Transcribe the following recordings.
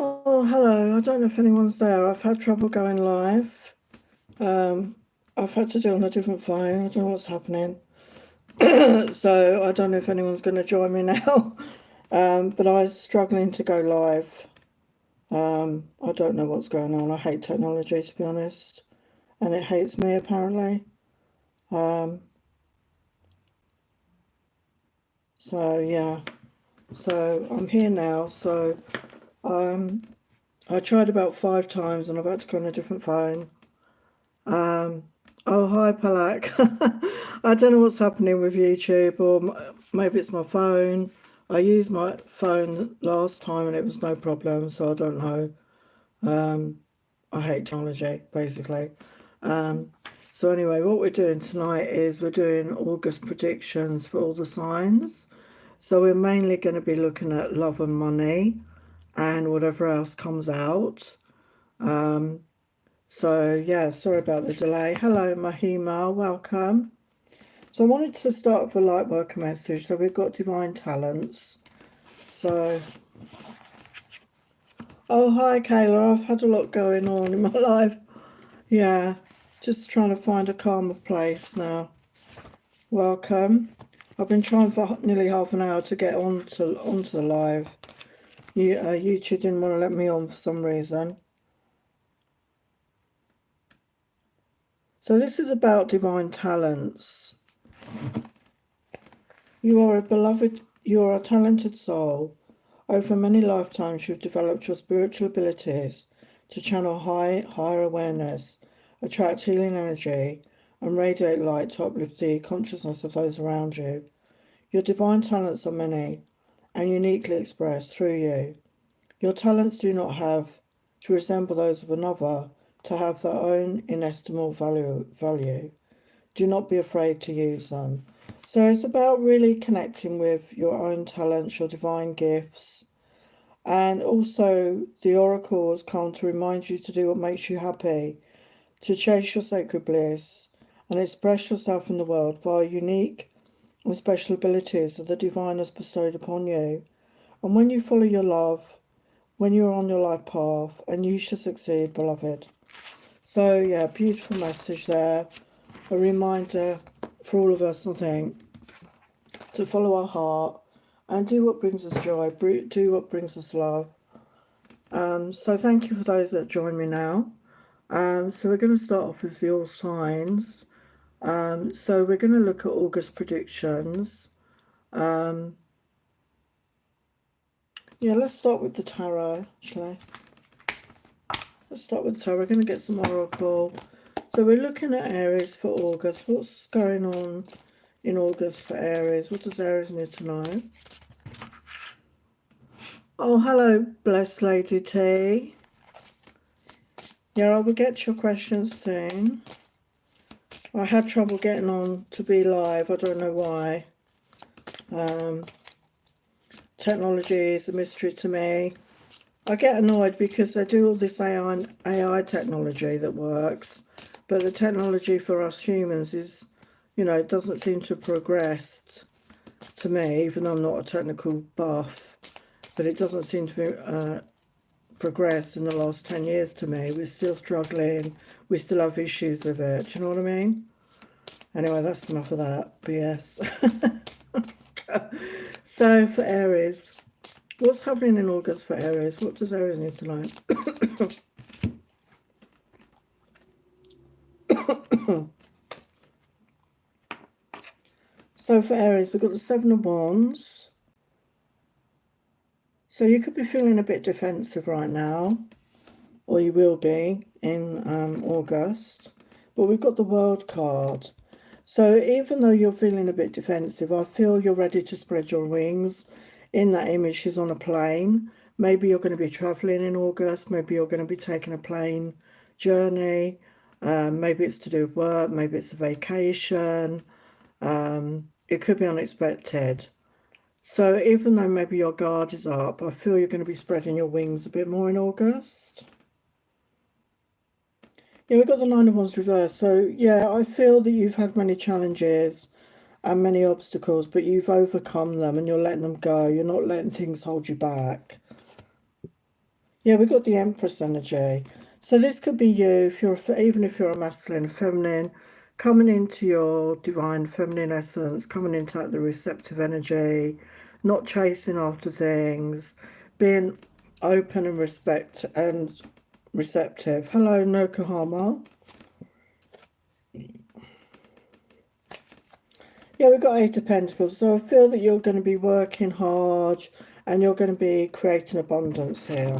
Oh, hello. I don't know if anyone's there. I've had trouble going live. Um, I've had to do it on a different phone. I don't know what's happening. So I don't know if anyone's going to join me now. But I'm struggling to go live. I don't know what's going on. I hate technology, to be honest, and it hates me apparently. Um, so yeah. So I'm here now. So um, I tried about 5 times, and I've had to go on a different phone. Um, oh, hi, Palak. I don't know what's happening with YouTube, or maybe it's my phone. I used my phone last time and it was no problem, so I don't know. Um, I hate technology, basically. Um, so anyway, what we're doing tonight is we're doing August predictions for all the signs. So we're mainly going to be looking at love and money and whatever else comes out. Um, so yeah, sorry about the delay. Hello, Mahima, welcome. So I wanted to start with a light worker message. So we've got divine talents. So, oh hi Kayla, I've had a lot going on in my life. Yeah, just trying to find a calmer place now. Welcome. I've been trying for nearly half an hour to get onto the live. YouTube didn't want to let me on for some reason. So this is about divine talents. You are a talented soul. Over many lifetimes, you've developed your spiritual abilities to channel higher awareness, attract healing energy, and radiate light to uplift the consciousness of those around you. Your divine talents are many and uniquely expressed through you. Your talents do not have to resemble those of another to have their own inestimable value. Do not be afraid to use them. So it's about really connecting with your own talents, your divine gifts. And also, the oracle has come to remind you to do what makes you happy, to chase your sacred bliss, and express yourself in the world via unique and special abilities that the divine has bestowed upon you. And when you follow your love, when you are on your life path, and you shall succeed, beloved. So, yeah, beautiful message there. A reminder for all of us, I think, to follow our heart and do what brings us joy, do what brings us love. So thank you for those that join me now. So we're going to start off with your signs. So we're going to look at August predictions. Yeah, let's start with the tarot, actually. Let's start with the tarot. We're going to get some oracle. So we're looking at Aries for August. What's going on in August for Aries? What does Aries need to know? Oh, hello, blessed Lady T. Yeah, I will get your questions soon. I had trouble getting on to be live. I don't know why. Technology is a mystery to me. I get annoyed because they do all this AI technology that works, but the technology for us humans is, it doesn't seem to have progressed to me, even though I'm not a technical buff, but it doesn't seem to be progressed in the last 10 years to me. We're still struggling. We still have issues with it. Do you know what I mean? Anyway, that's enough of that BS. So for Aries, what's happening in August for Aries? What does Aries need to know? So for Aries, we've got the Seven of Wands. So you could be feeling a bit defensive right now, or you will be in August. But we've got the World card. So even though you're feeling a bit defensive, I feel you're ready to spread your wings. In that image, she's on a plane. Maybe you're going to be traveling in August. Maybe you're going to be taking a plane journey. Maybe it's to do with work. Maybe it's a vacation. It could be unexpected. So even though maybe your guard is up, I feel you're going to be spreading your wings a bit more in August. Yeah, we've got the Nine of Wands reversed. So yeah, I feel that you've had many challenges and many obstacles, but you've overcome them and you're letting them go. You're not letting things hold you back. Yeah, we got the Empress energy. So this could be you, if you're even if you're a masculine, feminine, coming into your divine feminine essence, coming into like the receptive energy, not chasing after things, being open and receptive. Hello, Nokohama. Yeah, we've got Eight of Pentacles. So I feel that you're going to be working hard and you're going to be creating abundance here.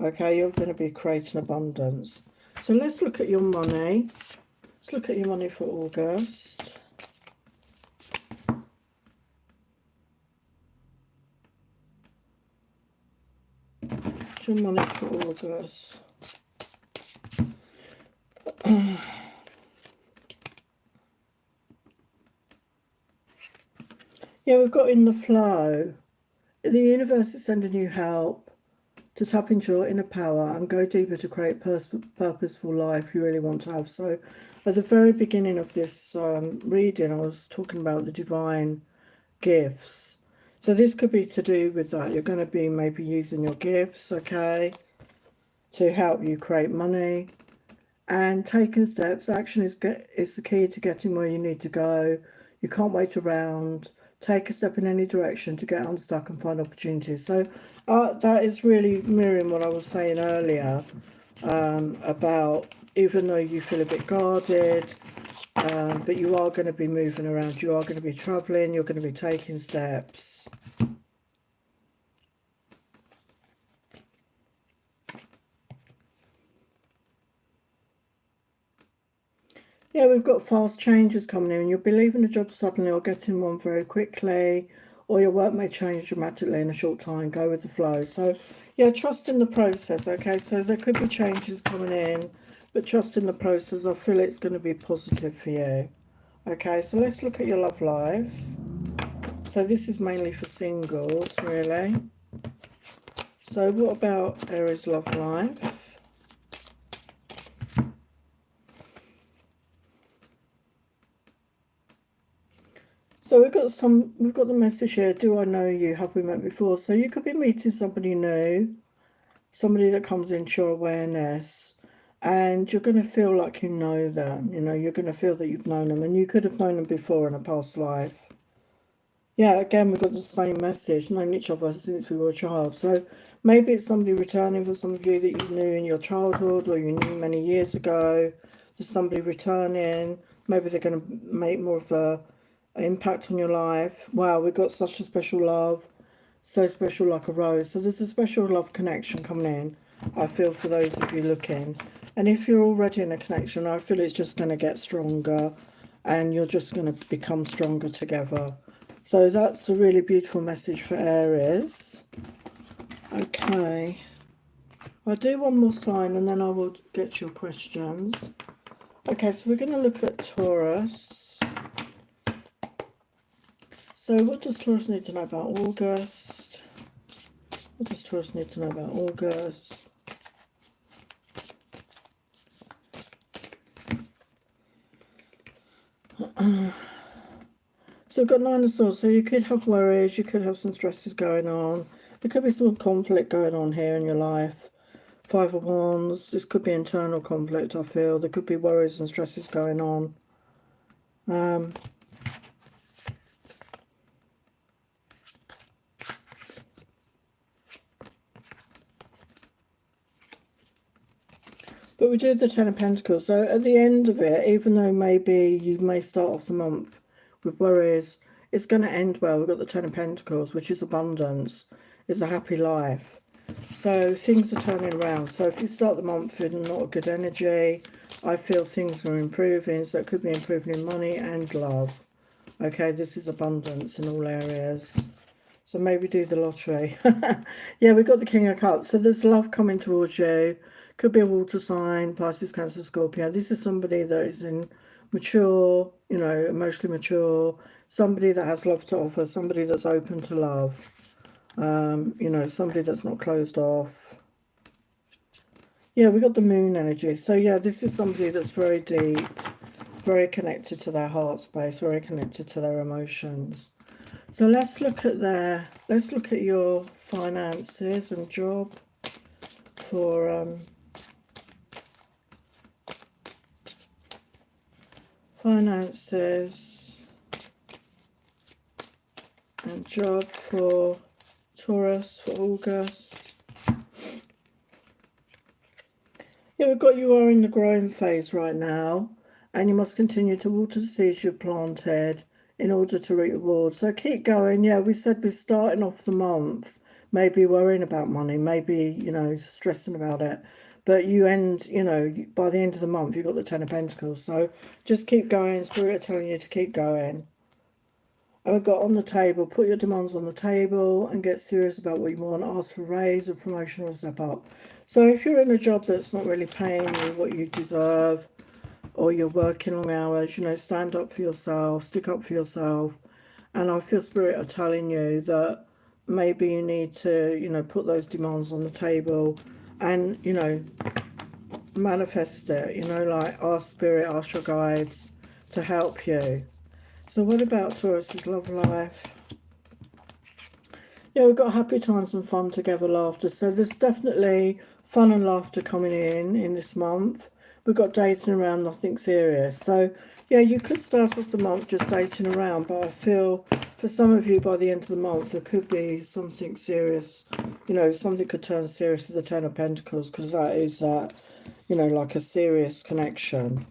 Okay, you're going to be creating abundance. So let's look at your money. Let's look at your money for August. What's your money for August? Yeah, we've got in the flow. The universe is sending you help to tap into your inner power and go deeper to create purposeful life you really want to have. So at the very beginning of this reading, I was talking about the divine gifts. So this could be to do with that. You're going to be maybe using your gifts, okay, to help you create money. And taking steps. Action is the key to getting where you need to go. You can't wait around. Take a step in any direction to get unstuck and find opportunities. So that is really mirroring what I was saying earlier about, even though you feel a bit guarded, but you are going to be moving around. You are going to be traveling. You're going to be taking steps. Yeah, we've got fast changes coming in. You'll be leaving a job suddenly or getting one very quickly, or your work may change dramatically in a short time. Go with the flow. So, yeah, trust in the process, okay? So there could be changes coming in, but trust in the process. I feel it's going to be positive for you. Okay, so let's look at your love life. So this is mainly for singles, really. So what about Aries love life? So we've got the message here. Do I know you? Have we met before? So you could be meeting somebody new, somebody that comes into your awareness, and you're going to feel like you know them. You know, you're going to feel that you've known them, and you could have known them before in a past life. Yeah, again, we've got the same message, known each other since we were a child. So maybe it's somebody returning for some of you that you knew in your childhood or you knew many years ago. There's somebody returning. Maybe they're going to make more of an impact on your life. Wow, we've got such a special love. So special like a rose. So there's a special love connection coming in, I feel, for those of you looking. And if you're already in a connection, I feel it's just going to get stronger and you're just going to become stronger together. So that's a really beautiful message for Aries. Okay. I'll do one more sign and then I will get your questions. Okay, so we're going to look at Taurus. So what does Taurus need to know about August? What does Taurus need to know about August? So we've got Nine of Swords. So you could have worries, you could have some stresses going on. There could be some conflict going on here in your life. Five of Wands. This could be internal conflict, I feel. There could be worries and stresses going on. But we do the Ten of Pentacles. So at the end of it, even though maybe you may start off the month with worries, it's going to end well. We've got the Ten of Pentacles, which is abundance. It's a happy life. So things are turning around. So if you start the month in not a good energy, I feel things are improving. So it could be improving in money and love. Okay, this is abundance in all areas. So maybe do the lottery. Yeah, we've got the King of Cups. So there's love coming towards you. Could be a water sign, Pisces, Cancer, Scorpio. This is somebody that is mature, you know, emotionally mature. Somebody that has love to offer. Somebody that's open to love. You know, somebody that's not closed off. Yeah, we got the moon energy. So yeah, this is somebody that's very deep, very connected to their heart space, very connected to their emotions. So let's look at your finances and job. for finances and job for Taurus for August. Yeah, we've got you are in the growing phase right now, and you must continue to water the seeds you've planted in order to reap rewards. So keep going. Yeah, we said we're starting off the month, maybe worrying about money, maybe, you know, stressing about it. But you end, you know, by the end of the month, you've got the Ten of Pentacles. So just keep going. Spirit are telling you to keep going. And we've got on the table, put your demands on the table and get serious about what you want. Ask for a raise, a promotion, or a step up. So if you're in a job that's not really paying you what you deserve, or you're working long hours, you know, stand up for yourself, stick up for yourself. And I feel Spirit are telling you that maybe you need to, you know, put those demands on the table and, you know, manifest it, you know, like ask Spirit, ask your guides to help you. So what about Taurus's love life? Yeah, we've got happy times and fun together, laughter. So there's definitely fun and laughter coming in this month. We've got dating around, nothing serious. So yeah, you could start off the month just dating around, but I feel for some of you by the end of the month there could be something serious. You know, something could turn serious with the Ten of Pentacles, because that is that, you know, like a serious connection.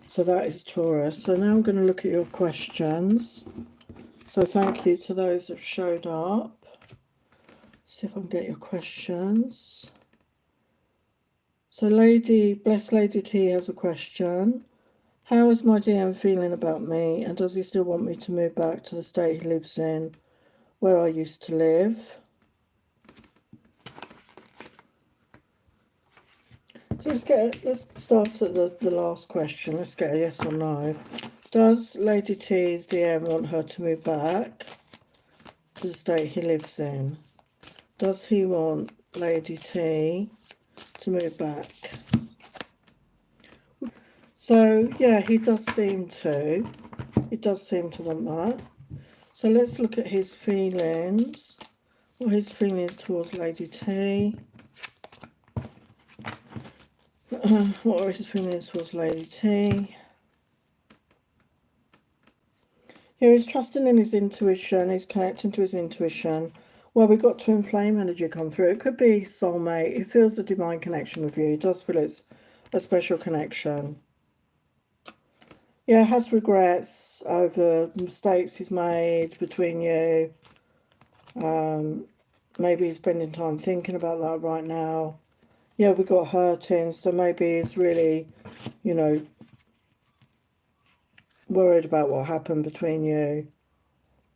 So that is Taurus. So now I'm going to look at your questions. So thank you to those that have showed up. See if I can get your questions. So Blessed Lady T has a question. How is my DM feeling about me, and does he still want me to move back to the state he lives in, where I used to live? So let's start at the last question. Let's get a yes or no. Does Lady T's DM want her to move back to the state he lives in? Does he want Lady T to move back? So yeah, he does seem to. He does seem to want that. So let's look at his feelings. What his feelings towards Lady T. What are his feelings towards Lady T? Here he's trusting in his intuition. He's connecting to his intuition. Well, we've got twin flame energy come through. It could be soulmate. He feels a divine connection with you. He does feel it's a special connection. Yeah, has regrets over mistakes he's made between you. Maybe he's spending time thinking about that right now. Yeah, we got hurting, so maybe he's really, you know, worried about what happened between you.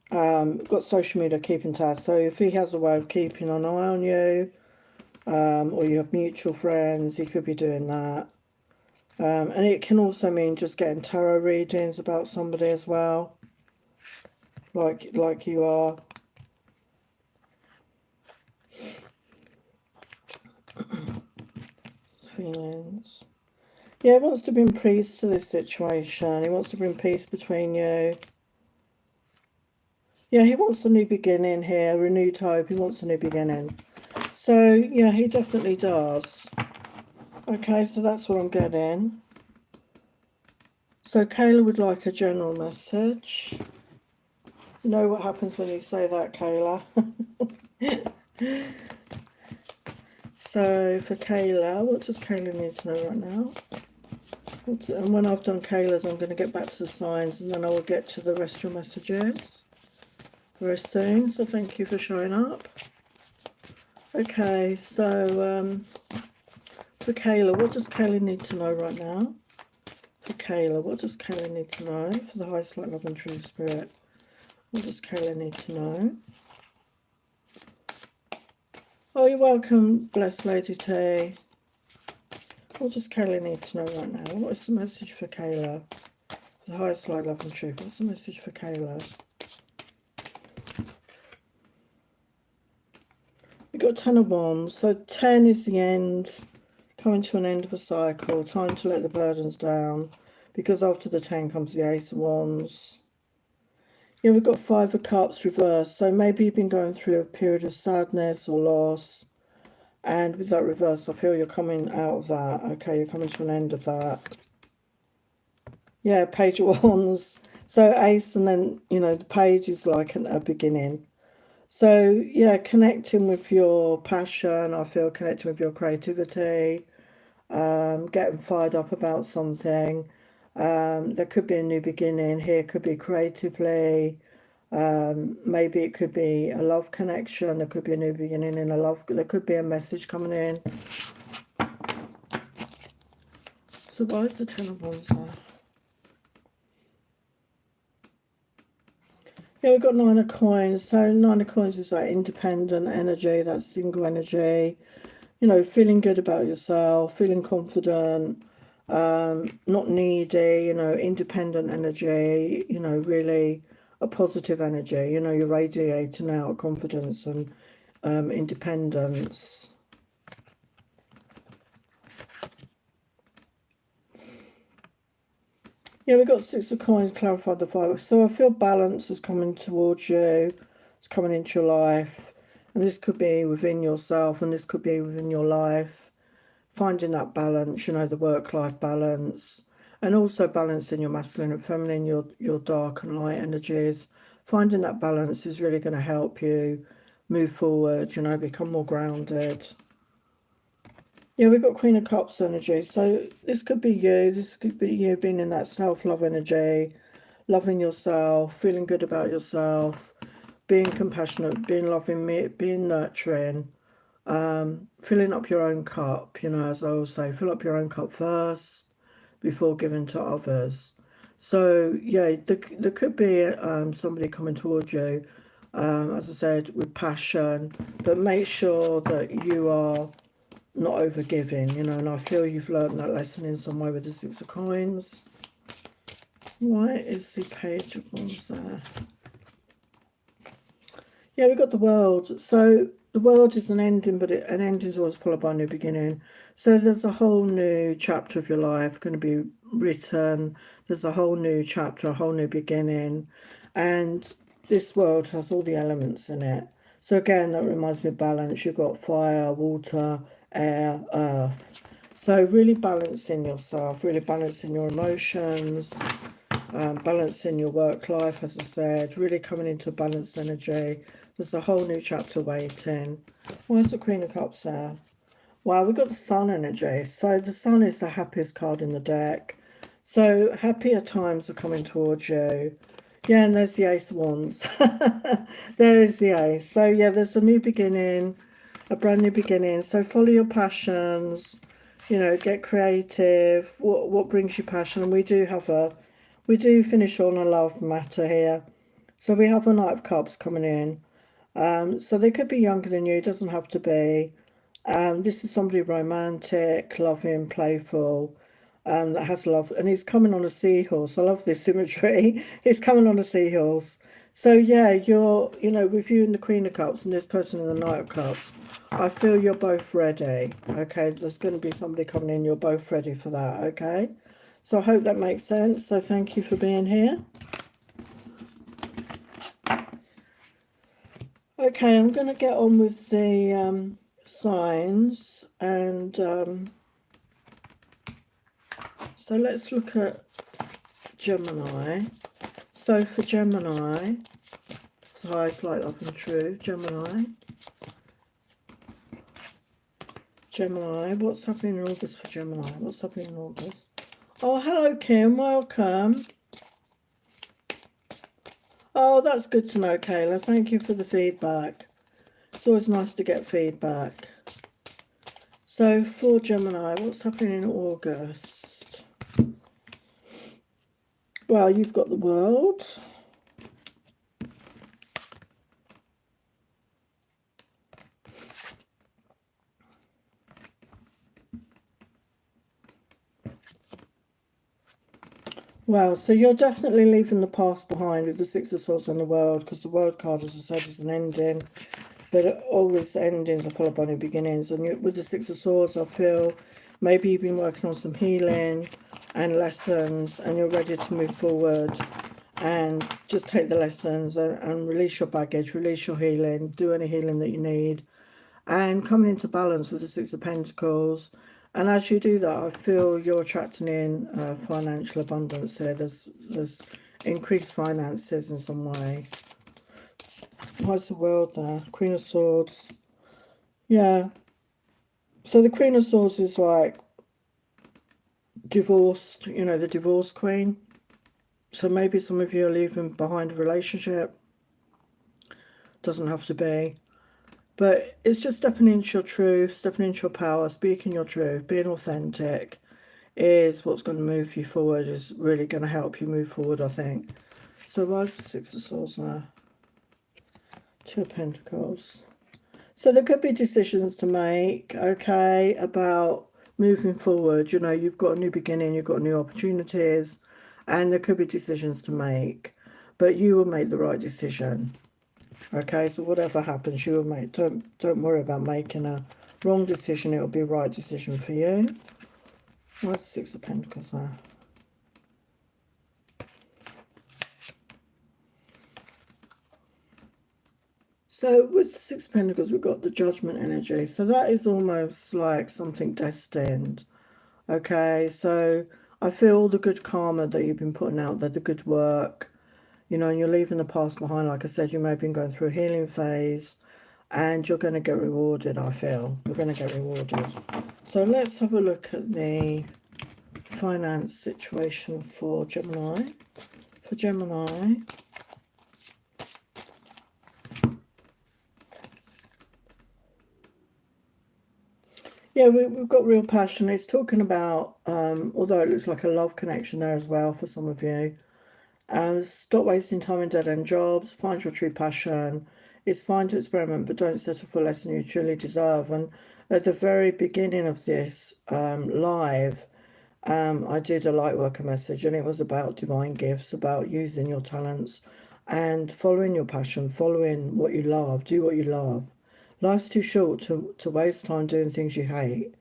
Got social media keeping tabs, so if he has a way of keeping an eye on you, or you have mutual friends, he could be doing that. And it can also mean just getting tarot readings about somebody as well, like you are. Feelings. Yeah, he wants to bring peace to this situation. He wants to bring peace between you. Yeah, he wants a new beginning here, renewed hope. He wants a new beginning. So, yeah, he definitely does. Okay, so that's what I'm getting. So, Kayla would like a general message. You know what happens when you say that, Kayla? So, for Kayla, what does Kayla need to know right now? And when I've done Kayla's, I'm going to get back to the signs, and then I will get to the rest of your messages very soon. So thank you for showing up. Okay, so for Kayla, what does Kayla need to know right now? For Kayla, what does Kayla need to know? For the highest light, love and true spirit, what does Kayla need to know? Oh, you're welcome, Blessed Lady T. What does Kayla need to know right now? What is the message for Kayla? For the highest light, love and truth, what's the message for Kayla? We've got 10 of Wands. So 10 is the end, coming to an end of a cycle. Time to let the burdens down, because after the 10 comes the Ace of Wands. Yeah, we've got 5 of Cups reversed. So maybe you've been going through a period of sadness or loss, And with that reverse, I feel you're coming out of that. Okay, you're coming to an end of that. Yeah, Page of Wands. So Ace, and then, you know, the Page is like a beginning. So, yeah, connecting with your passion. I feel connecting with your creativity. Getting fired up about something. There could be a new beginning here. Could be creatively. Maybe it could be a love connection. There could be a new beginning in a love. There could be a message coming in. So why is the Ten of Wands there? Yeah, we've got Nine of Coins. So Nine of Coins is like independent energy, that single energy. You know, feeling good about yourself, feeling confident, not needy, you know, independent energy, you know, really a positive energy. You know, you're radiating out confidence and independence. Yeah, we've got Six of Coins, clarified the five. So I feel balance is coming towards you. It's coming into your life. And this could be within yourself, and this could be within your life. Finding that balance, you know, the work-life balance. And also balancing your masculine and feminine, your dark and light energies. Finding that balance is really going to help you move forward, you know, become more grounded. Yeah, we've got Queen of Cups energy. So this could be you. This could be you being in that self-love energy, loving yourself, feeling good about yourself, being compassionate, being loving, being nurturing, filling up your own cup. You know, as I always say, fill up your own cup first before giving to others. So yeah, there could be somebody coming towards you, as I said, with passion, but make sure that you are not over giving, you know, and I feel you've learned that lesson in some way with the Six of Coins. Why is the Page of Wands there? Yeah, we've got the World. So the World is an ending, but an ending is always followed by a new beginning. So there's a whole new chapter of your life going to be written. There's a whole new chapter, a whole new beginning. And this world has all the elements in it. So again, that reminds me of balance. You've got fire, water, air, earth. So really balancing yourself, really balancing your emotions, balancing your work life, as I said, really coming into a balanced energy. There's a whole new chapter waiting. Where's the Queen of Cups there? Wow, we've got the Sun energy. So the Sun is the happiest card in the deck. So happier times are coming towards you. Yeah, and there's the Ace of Wands. There is the Ace. So yeah, there's a new beginning, a brand new beginning. So follow your passions, you know, get creative. What brings you passion? And we do finish on a love matter here. So we have a Knight of Cups coming in. So they could be younger than you, doesn't have to be. This is somebody romantic, loving, playful, that has love, and he's coming on a seahorse. I love this symmetry. He's coming on a seahorse. So yeah, you know, with you and the Queen of Cups and this person in the Knight of Cups, I feel you're both ready. Okay, there's going to be somebody coming in. You're both ready for that. Okay, so I hope that makes sense. So thank you for being here. Okay, I'm going to get on with the signs, and so let's look at Gemini. So for Gemini, highest light, love and true, Gemini, what's happening in August for Gemini? What's happening in August? Oh, hello Kim, welcome. Oh, that's good to know, Kayla. Thank you for the feedback. It's always nice to get feedback. So for Gemini, what's happening in August? Well, you've got the World. Wow, so you're definitely leaving the past behind with the Six of Swords and the World, because the World card, as I said, is an ending. But always endings are followed by new beginnings. And with the Six of Swords, I feel maybe you've been working on some healing and lessons, and you're ready to move forward and just take the lessons and release your baggage, release your healing, do any healing that you need. and coming into balance with the Six of Pentacles. And as you do that, I feel you're attracting in financial abundance here. There's increased finances in some way. Why's the World there? Queen of Swords. Yeah. So the Queen of Swords is like divorced, you know, the divorce queen. So maybe some of you are leaving behind a relationship. Doesn't have to be. But it's just stepping into your truth, stepping into your power, speaking your truth, being authentic is what's going to move you forward, is really going to help you move forward, I think. So why's the Six of Swords now? Two of Pentacles. So there could be decisions to make, okay, about moving forward. You know, you've got a new beginning, you've got new opportunities, and there could be decisions to make. But you will make the right decision. Okay, so whatever happens, you will make. Don't worry about making a wrong decision. It will be a right decision for you. What's Six of Pentacles now? So with the Six of Pentacles, we've got the Judgment energy. So that is almost like something destined. Okay, so I feel all the good karma that you've been putting out there, the good work, you know, and you're leaving the past behind. Like I said, you may have been going through a healing phase, and you're going to get rewarded, I feel. You're going to get rewarded. So let's have a look at the finance situation for Gemini. For Gemini. Yeah, we've got real passion. It's talking about, although it looks like a love connection there as well for some of you. Stop wasting time in dead-end jobs. Find your true passion. It's fine to experiment, but don't settle for less than you truly deserve. And at the very beginning of this live, I did a light worker message, and it was about divine gifts, about using your talents and following your passion, following what you love, do what you love. Life's too short to waste time doing things you hate.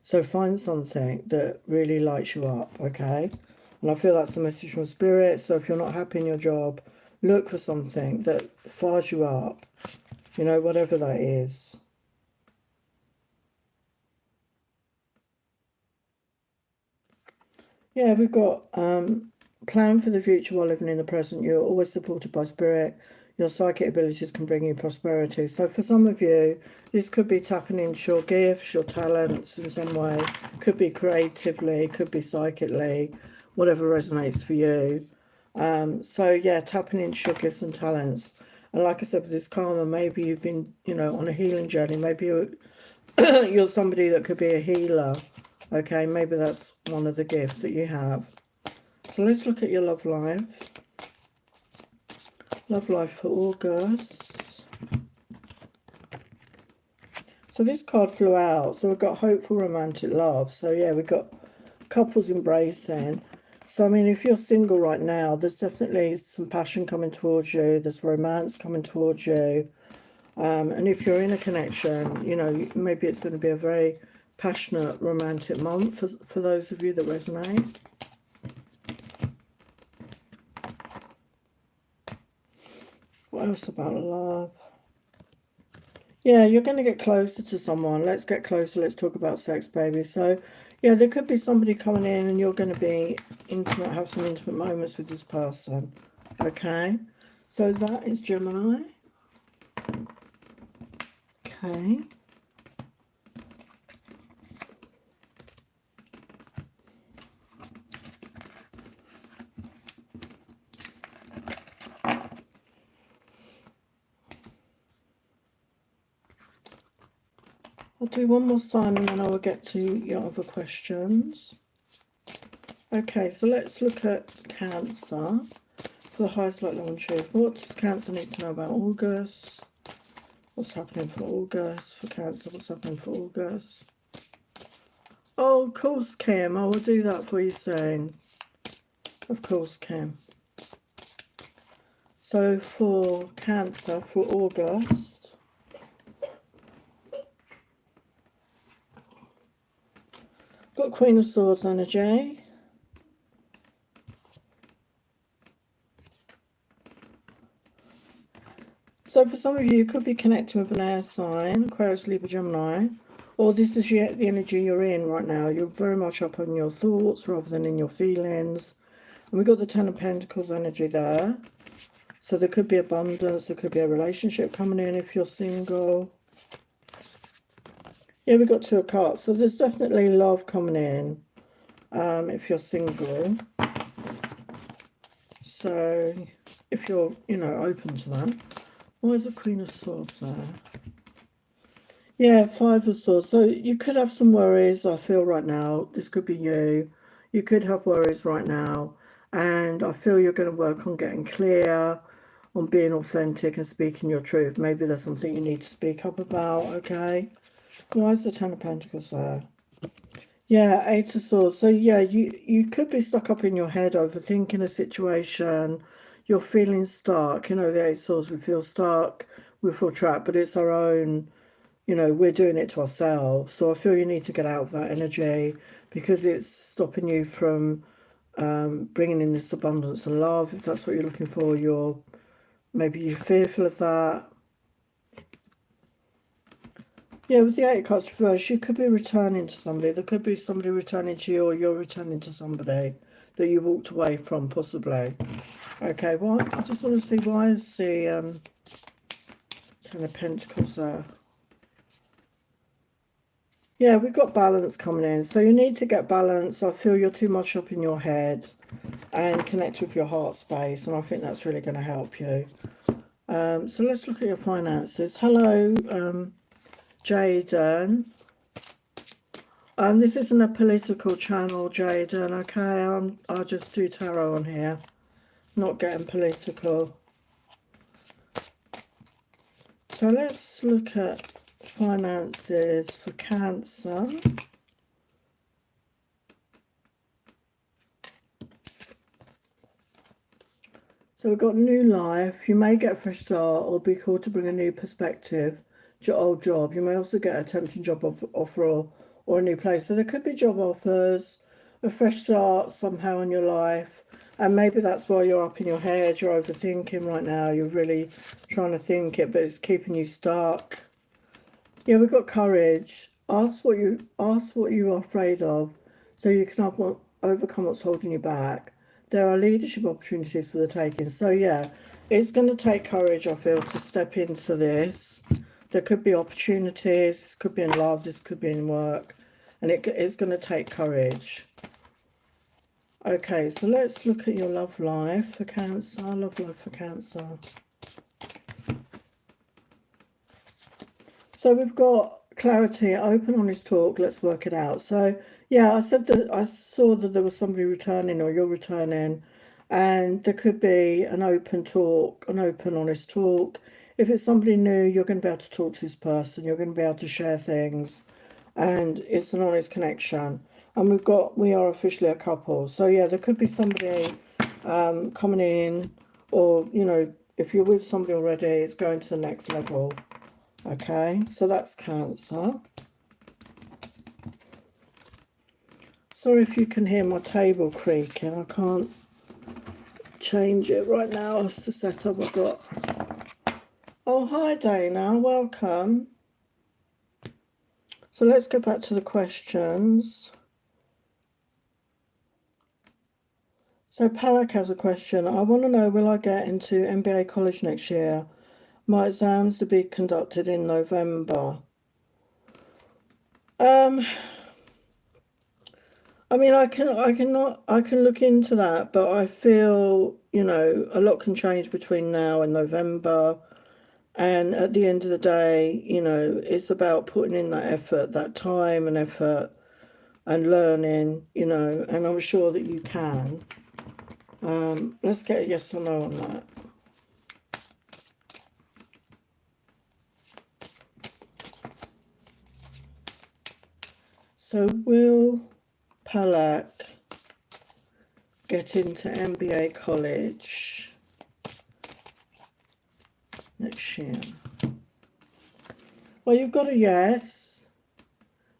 So find something that really lights you up, okay? And I feel that's the message from Spirit. So if you're not happy in your job, look for something that fires you up, you know, whatever that is. Yeah, we've got plan for the future while living in the present. You're always supported by Spirit. Your psychic abilities can bring you prosperity. So for some of you, this could be tapping into your gifts, your talents in some way. Could be creatively, could be psychically, whatever resonates for you. So yeah, tapping into your gifts and talents. And like I said, with this karma, maybe you've been, you know, on a healing journey. Maybe you're somebody that could be a healer. Okay, maybe that's one of the gifts that you have. So let's look at your love life. Love life for August. So this card flew out. So we've got hopeful romantic love. So yeah, we've got couples embracing. So I mean, if you're single right now, there's definitely some passion coming towards you. There's romance coming towards you. And if you're in a connection, you know, maybe it's going to be a very passionate romantic month for those of you that resonate. What else about love? Yeah, you're going to get closer to someone. Let's get closer. Let's talk about sex, baby. So, yeah, there could be somebody coming in and you're going to be intimate, have some intimate moments with this person. Okay? So that is Gemini. Okay. I'll do one more sign and then I will get to your other questions. Okay, so let's look at Cancer for the highest light, love and truth. What does Cancer need to know about August? What's happening for August? For Cancer, what's happening for August? Oh, of course, Kim. I will do that for you soon. Of course, Kim. So for Cancer, for August, got Queen of Swords energy. So So for some of you, you could be connecting with an air sign, Aquarius, Libra, Gemini, or this is the energy you're in right now. You're very much up on your thoughts rather than in your feelings. And we've got the Ten of Pentacles energy there. So there could be abundance, there could be a relationship coming in if you're single. Yeah, we've got Two of Cups. So there's definitely love coming in if you're single. So if you're, you know, open to that. Why is the Queen of Swords there? Yeah, Five of Swords. So you could have some worries, I feel, right now. This could be you. You could have worries right now. And I feel you're going to work on getting clear, on being authentic and speaking your truth. Maybe there's something you need to speak up about, okay? Why is the Ten of Pentacles there? Yeah, Eight of Swords. So yeah, you could be stuck up in your head overthinking a situation. You're feeling stuck. You know, the Eight of Swords, we feel stuck, we feel trapped, but it's our own, you know, we're doing it to ourselves. So I feel you need to get out of that energy because it's stopping you from bringing in this abundance and love. If that's what you're looking for, maybe you're fearful of that. Yeah, with the Eight of Cups reversed, you could be returning to somebody. There could be somebody returning to you, or you're returning to somebody that you walked away from, possibly. Okay, well, I just want to see, why is the Ten of Pentacles there? Yeah, we've got balance coming in. So you need to get balance. I feel you're too much up in your head and connect with your heart space. And I think that's really going to help you. So let's look at your finances. Hello, Jaden. This isn't a political channel, Jaden, okay? I'll just do tarot on here. Not getting political. So let's look at finances for Cancer. So we've got new life. You may get a fresh start or be called to bring a new perspective to your old job. You may also get a tempting job offer or a new place. So there could be job offers, a fresh start somehow in your life. And maybe that's why you're up in your head. You're overthinking right now. You're really trying to think it, but it's keeping you stuck. Yeah, we've got courage. Ask what you are afraid of so you can overcome what's holding you back. There are leadership opportunities for the taking. So yeah, it's going to take courage, I feel, to step into this. There could be opportunities. This could be in love. This could be in work. And it's going to take courage. Okay, so let's look at your love life for Cancer. Love life for Cancer. So we've got clarity, open, honest talk. Let's work it out. So yeah, I said that I saw that there was somebody returning, or you're returning, and there could be an open talk, an open, honest talk. If it's somebody new, you're going to be able to talk to this person. You're going to be able to share things, and it's an honest connection. And we are officially a couple. So yeah, there could be somebody coming in, or you know, if you're with somebody already, it's going to the next level. Okay, so that's Cancer. Sorry if you can hear my table creaking. I can't change it right now. That's the setup I've got. Oh, hi Dana, welcome. So let's go back to the questions. So Palak has a question. I want to know, will I get into MBA college next year? My exams to be conducted in November. I mean, I can look into that, but I feel, you know, a lot can change between now and November. And at the end of the day, you know, it's about putting in that effort, that time and effort and learning, you know, and I'm sure that you can. Let's get a yes or no on that. So will Palak get into MBA college next year? Well, you've got a yes.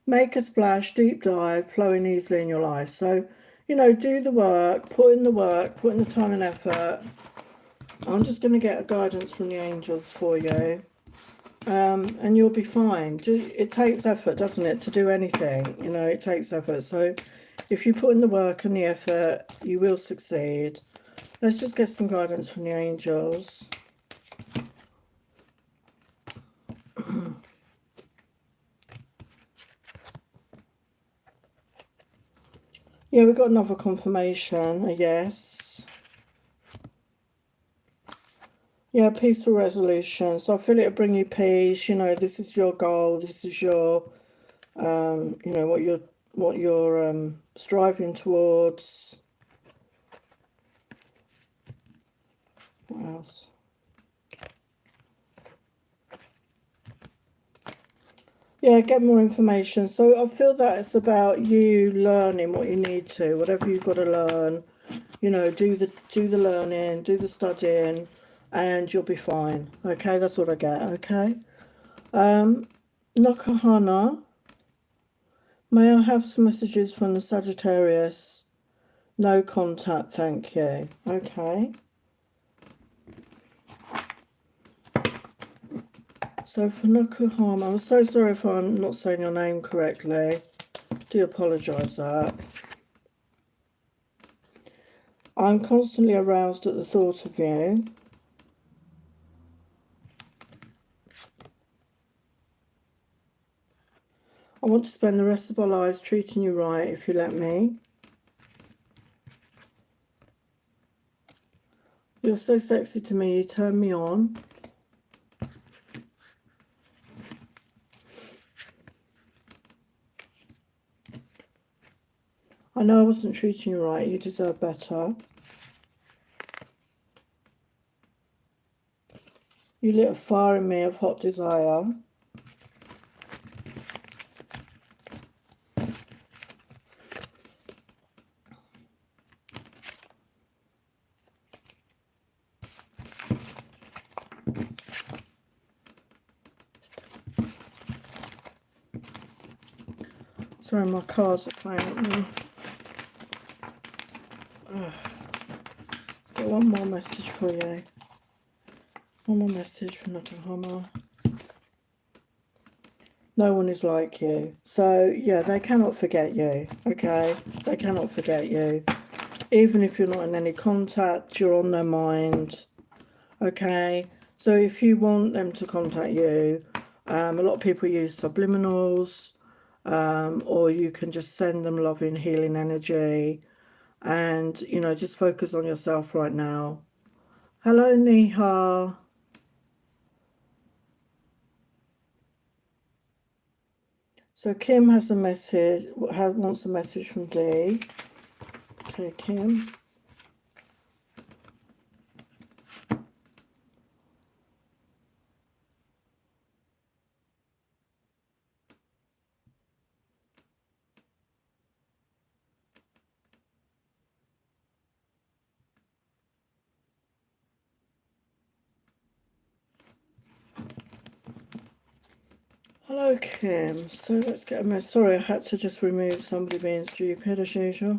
Make a splash, deep dive, flowing easily in your life. So, you know, do the work, put in the time and effort. I'm just going to get a guidance from the angels for you. And you'll be fine. It takes effort, doesn't it, to do anything? You know, it takes effort. So if you put in the work and the effort, you will succeed. Let's just get some guidance from the angels. Yeah, we've got another confirmation, a yes. Yeah, peaceful resolution. So I feel it'll bring you peace. You know, this is your goal. This is your, you know, what you're striving towards. What else? Yeah, get more information. So I feel that it's about you learning what you need to, whatever you've got to learn. You know, do the learning, do the studying, and you'll be fine. Okay, that's what I get. Okay. Nakahana. May I have some messages from the Sagittarius? No contact, thank you. Okay. So for Nakahama, I'm so sorry if I'm not saying your name correctly. Do apologise that. I'm constantly aroused at the thought of you. I want to spend the rest of our lives treating you right if you let me. You're so sexy to me, you turn me on. I know I wasn't treating you right, you deserve better. You lit a fire in me of hot desire. Sorry, my cards are playing up now. Let's get one more message for you. One more message from Nakahama. No one is like you. So, yeah, they cannot forget you, okay? They cannot forget you. Even if you're not in any contact, you're on their mind, okay? So if you want them to contact you, a lot of people use subliminals, or you can just send them loving, healing energy, and, you know, just focus on yourself right now. Hello, Neha. So Kim has a message, wants a message from Dee. Okay, Kim. Hello, Kim. So let's get a message. Sorry, I had to just remove somebody being stupid as usual.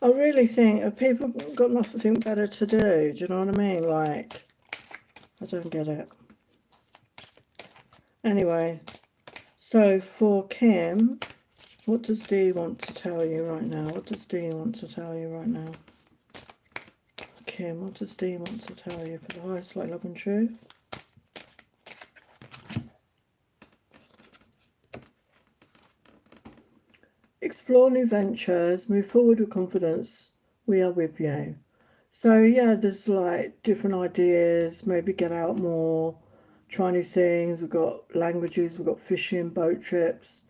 I really think if people got nothing better to do, do you know what I mean? Like, I don't get it. Anyway, so for Kim, what does Dee want to tell you right now? What does Dee want to tell you right now? Kim, what does Dee want to tell you for the highest light, love and truth? Explore new ventures, move forward with confidence. We are with you. So yeah, there's like different ideas, maybe get out more, try new things. We've got languages, we've got fishing, boat trips.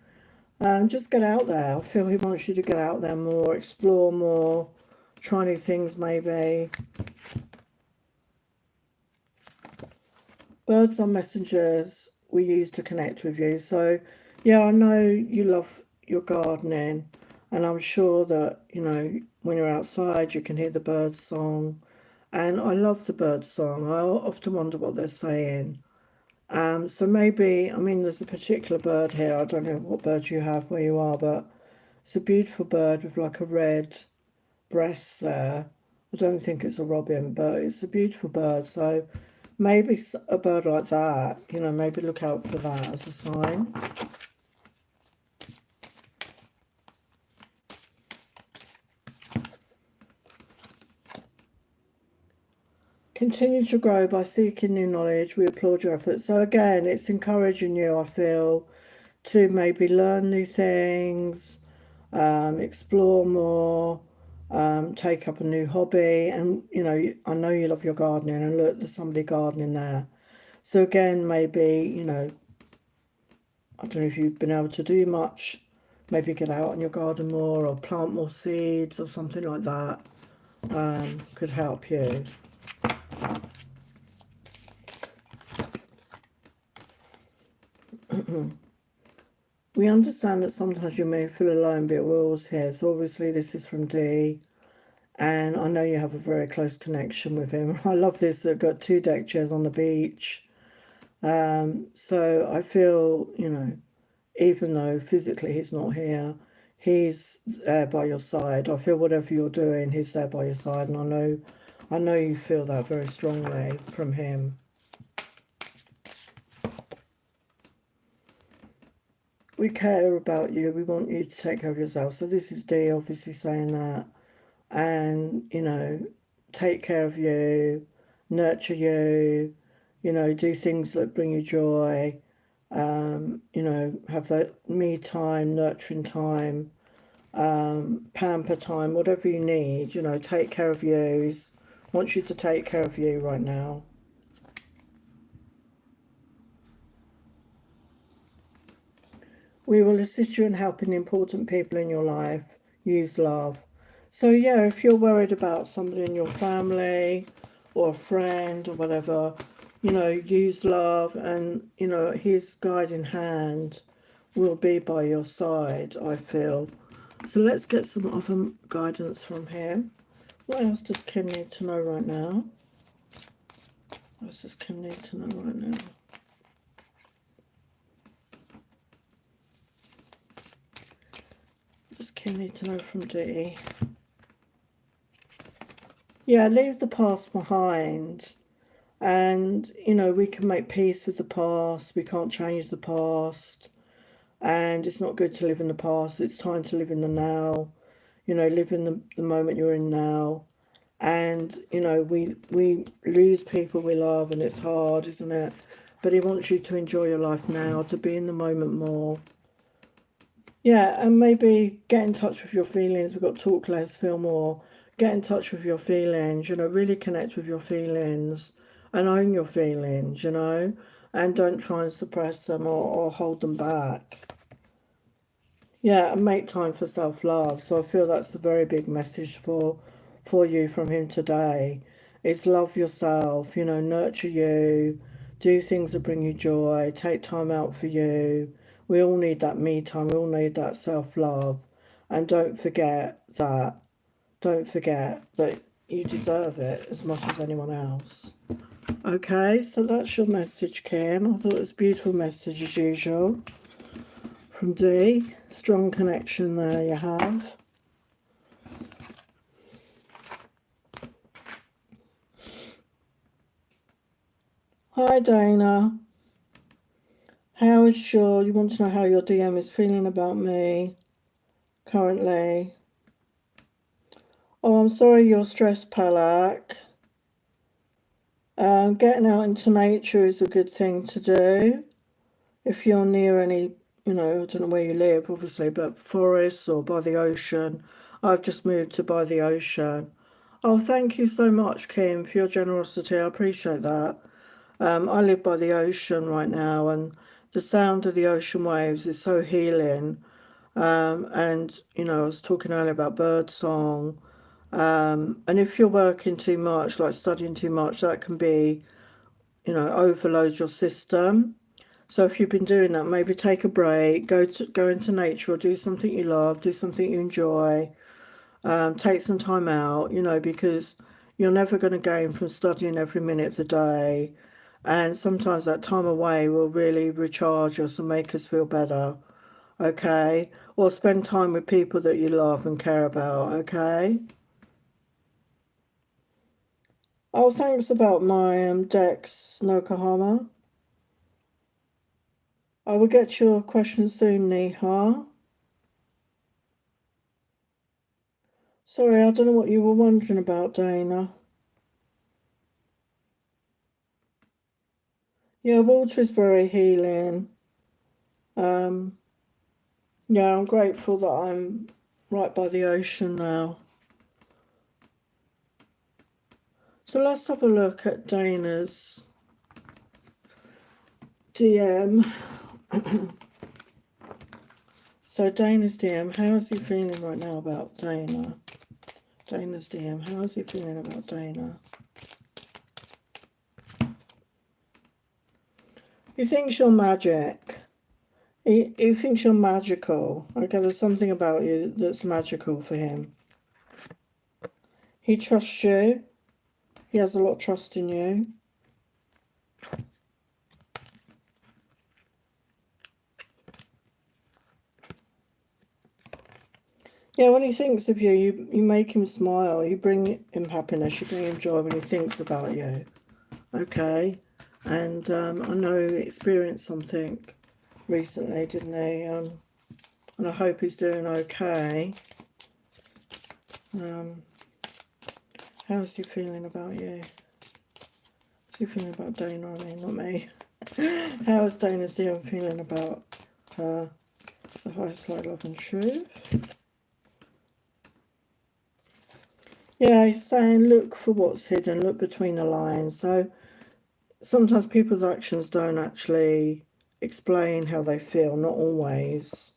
Just get out there. I feel he wants you to get out there more, explore more, try new things maybe. Birds are messengers we use to connect with you. So yeah, I know you love your gardening, and I'm sure that, you know, when you're outside you can hear the birds song, and I love the birds song. I often wonder what they're saying. So maybe, I mean, there's a particular bird here, I don't know what bird you have where you are, but it's a beautiful bird with like a red breast there. I don't think it's a robin, but it's a beautiful bird. So maybe a bird like that, you know, maybe look out for that as a sign. Continue to grow by seeking new knowledge. We applaud your efforts. So again, it's encouraging you, I feel, to maybe learn new things, explore more, take up a new hobby. And, you know, I know you love your gardening, and look, there's somebody gardening there. So again, maybe, you know, I don't know if you've been able to do much, maybe get out in your garden more or plant more seeds or something like that, could help you. We understand that sometimes you may feel alone, but we're always here. So obviously this is from D, and I know you have a very close connection with him. I love this. I've got 2 deck chairs on the beach. So I feel, you know, even though physically he's not here, he's there by your side. I feel whatever you're doing, he's there by your side, and I know you feel that very strongly from him. We care about you. We want you to take care of yourself. So this is D obviously saying that. And, you know, take care of you, nurture you, you know, do things that bring you joy. You know, have that me time, nurturing time, pamper time, whatever you need, you know, take care of you. He wants you to take care of you right now. We will assist you in helping important people in your life. Use love. So yeah, if you're worried about somebody in your family or a friend or whatever, you know, use love, and, you know, his guiding hand will be by your side, I feel. So let's get some other guidance from him. What else does Kim need to know right now? What else does Kim need to know right now? What does Kim need to know from D? Yeah, leave the past behind. And, you know, we can make peace with the past. We can't change the past. And it's not good to live in the past. It's time to live in the now. You know, live in the moment you're in now. And, you know, we lose people we love, and it's hard, isn't it? But he wants you to enjoy your life now, to be in the moment more. Yeah, and maybe get in touch with your feelings. We've got talk less, feel more. Get in touch with your feelings, you know, really connect with your feelings and own your feelings, you know, and don't try and suppress them or hold them back. Yeah, and make time for self-love. So I feel that's a very big message for you from him today. Is love yourself, you know, nurture you, do things that bring you joy, take time out for you. We all need that me time, we all need that self-love. And don't forget that you deserve it as much as anyone else. Okay, so that's your message, Kim. I thought it was a beautiful message as usual from D. Strong connection there you have. Hi Dana. You want to know how your DM is feeling about me currently? Oh, I'm sorry you're stressed, Palak. Getting out into nature is a good thing to do. If you're near any, you know, I don't know where you live, obviously, but forests or by the ocean. I've just moved to by the ocean. Oh, thank you so much, Kim, for your generosity. I appreciate that. I live by the ocean right now, and the sound of the ocean waves is so healing. And, you know, I was talking earlier about bird song. And if you're working too much, like studying too much, that can be, you know, overload your system. So if you've been doing that, maybe take a break, go into nature, or do something you love, do something you enjoy. Take some time out, you know, because you're never going to gain from studying every minute of the day. And sometimes that time away will really recharge us and make us feel better. Okay? Or spend time with people that you love and care about. Okay? Oh, thanks about my Dex Nokohama. I will get your question soon, Neha. Sorry, I don't know what you were wondering about, Dana. Yeah, water is very healing. Yeah, I'm grateful that I'm right by the ocean now. So let's have a look at Dana's DM. So Dana's DM, how is he feeling right now about Dana? Dana's DM, how is he feeling about Dana? He thinks you're magic. He thinks you're magical. Okay, there's something about you that's magical for him. He trusts you. He has a lot of trust in you. Yeah, when he thinks of you, you make him smile. You bring him happiness. You bring him joy when he thinks about you. Okay, and I know he experienced something recently, didn't he? And I hope he's doing okay. How's he feeling about you? How's he feeling about Dana? I mean, not me. How is Dana's DM feeling about her? The highest light, love and truth. Yeah, he's saying look for what's hidden, look between the lines. So sometimes people's actions don't actually explain how they feel, not always.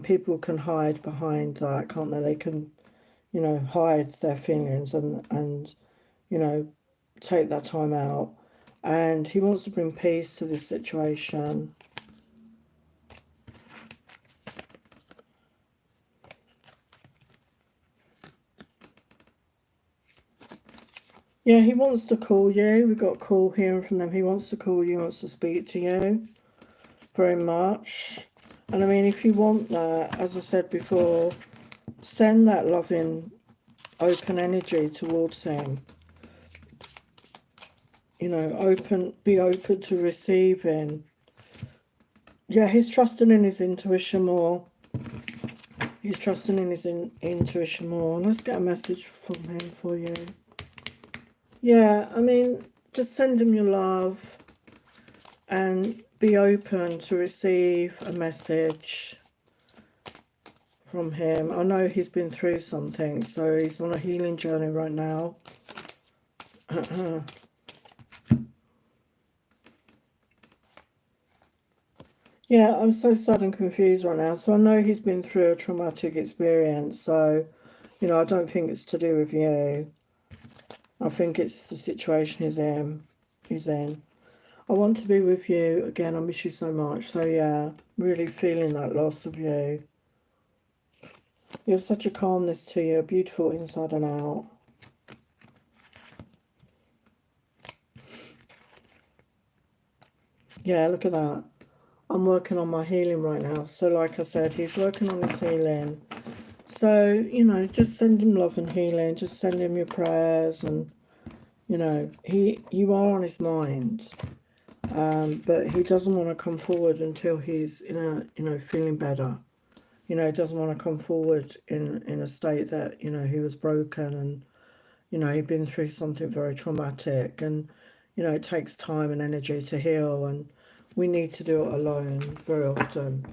People can hide behind that, can't they? They can, hide their feelings and take that time out. And he wants to bring peace to this situation. Yeah, he wants to call you. We've got a call hearing from them. He wants to call you, wants to speak to you very much. And I mean, if you want that, as I said before, send that loving, open energy towards him. Be open to receiving. Yeah, he's trusting in his intuition more. He's trusting in his intuition more. Let's get a message from him for you. Yeah, I mean, just send him your love and be open to receive a message from him. I know he's been through something, so he's on a healing journey right now. Yeah, I'm so sad and confused right now. So I know he's been through a traumatic experience, so, I don't think it's to do with you. I think it's the situation he's in. I want to be with you again. I miss you so much. So yeah, really feeling that loss of you. You have such a calmness to you, beautiful inside and out. Yeah, look at that. I'm working on my healing right now. So like I said, he's working on his healing. So, just send him love and healing. Just send him your prayers and, you are on his mind. But he doesn't want to come forward until he's feeling better. He doesn't want to come forward in a state that, he was broken and, he'd been through something very traumatic and, it takes time and energy to heal and we need to do it alone very often.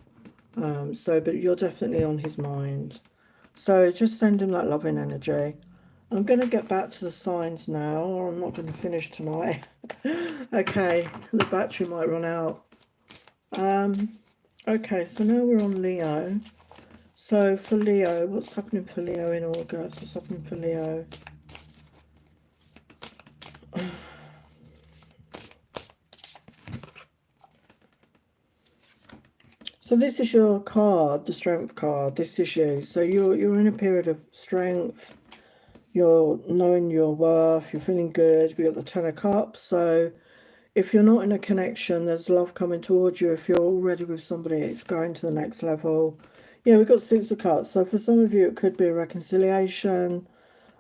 But you're definitely on his mind. So just send him that loving energy. I'm going to get back to the signs now, or I'm not going to finish tonight. Okay, the battery might run out. Okay, so now we're on Leo. So for Leo, what's happening for Leo in August? What's happening for Leo? So this is your card, the Strength card. This is you. So you're in a period of strength. You're knowing your worth. You're feeling good. We got the Ten of Cups. So if you're not in a connection, there's love coming towards you. If you're already with somebody, it's going to the next level. Yeah, we've got Six of Cups. So for some of you, it could be a reconciliation.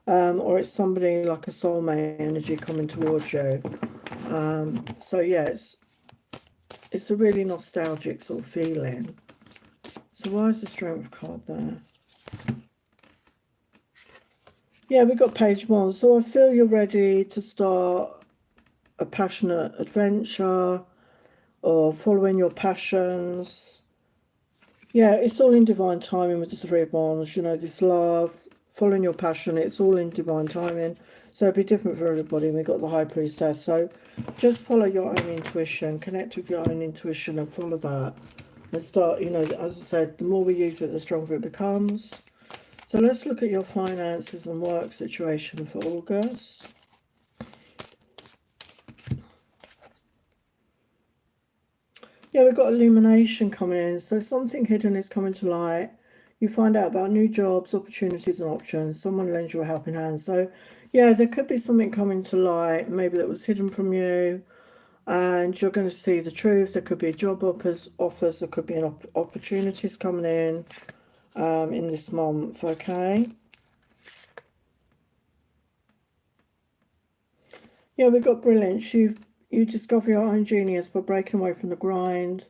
or it's somebody like a soulmate energy coming towards you. So yeah, it's a really nostalgic sort of feeling. So why is the Strength card there? Yeah, we got page 1. So I feel you're ready to start a passionate adventure or following your passions. Yeah, it's all in divine timing with the 3 of Wands. You know, this love, following your passion, it's all in divine timing. So it'll be different for everybody. We got the High Priestess. So just follow your own intuition, connect with your own intuition and follow that. And start, you know, as I said, the more we use it, the stronger it becomes. So let's look at your finances and work situation for August. Yeah, we've got illumination coming in. So something hidden is coming to light. You find out about new jobs, opportunities and options. Someone lends you a helping hand. So yeah, there could be something coming to light, maybe that was hidden from you. And you're going to see the truth. There could be job offers. There could be an opportunities coming in this month, okay? Yeah, we've got brilliance. You discover your own genius by breaking away from the grind.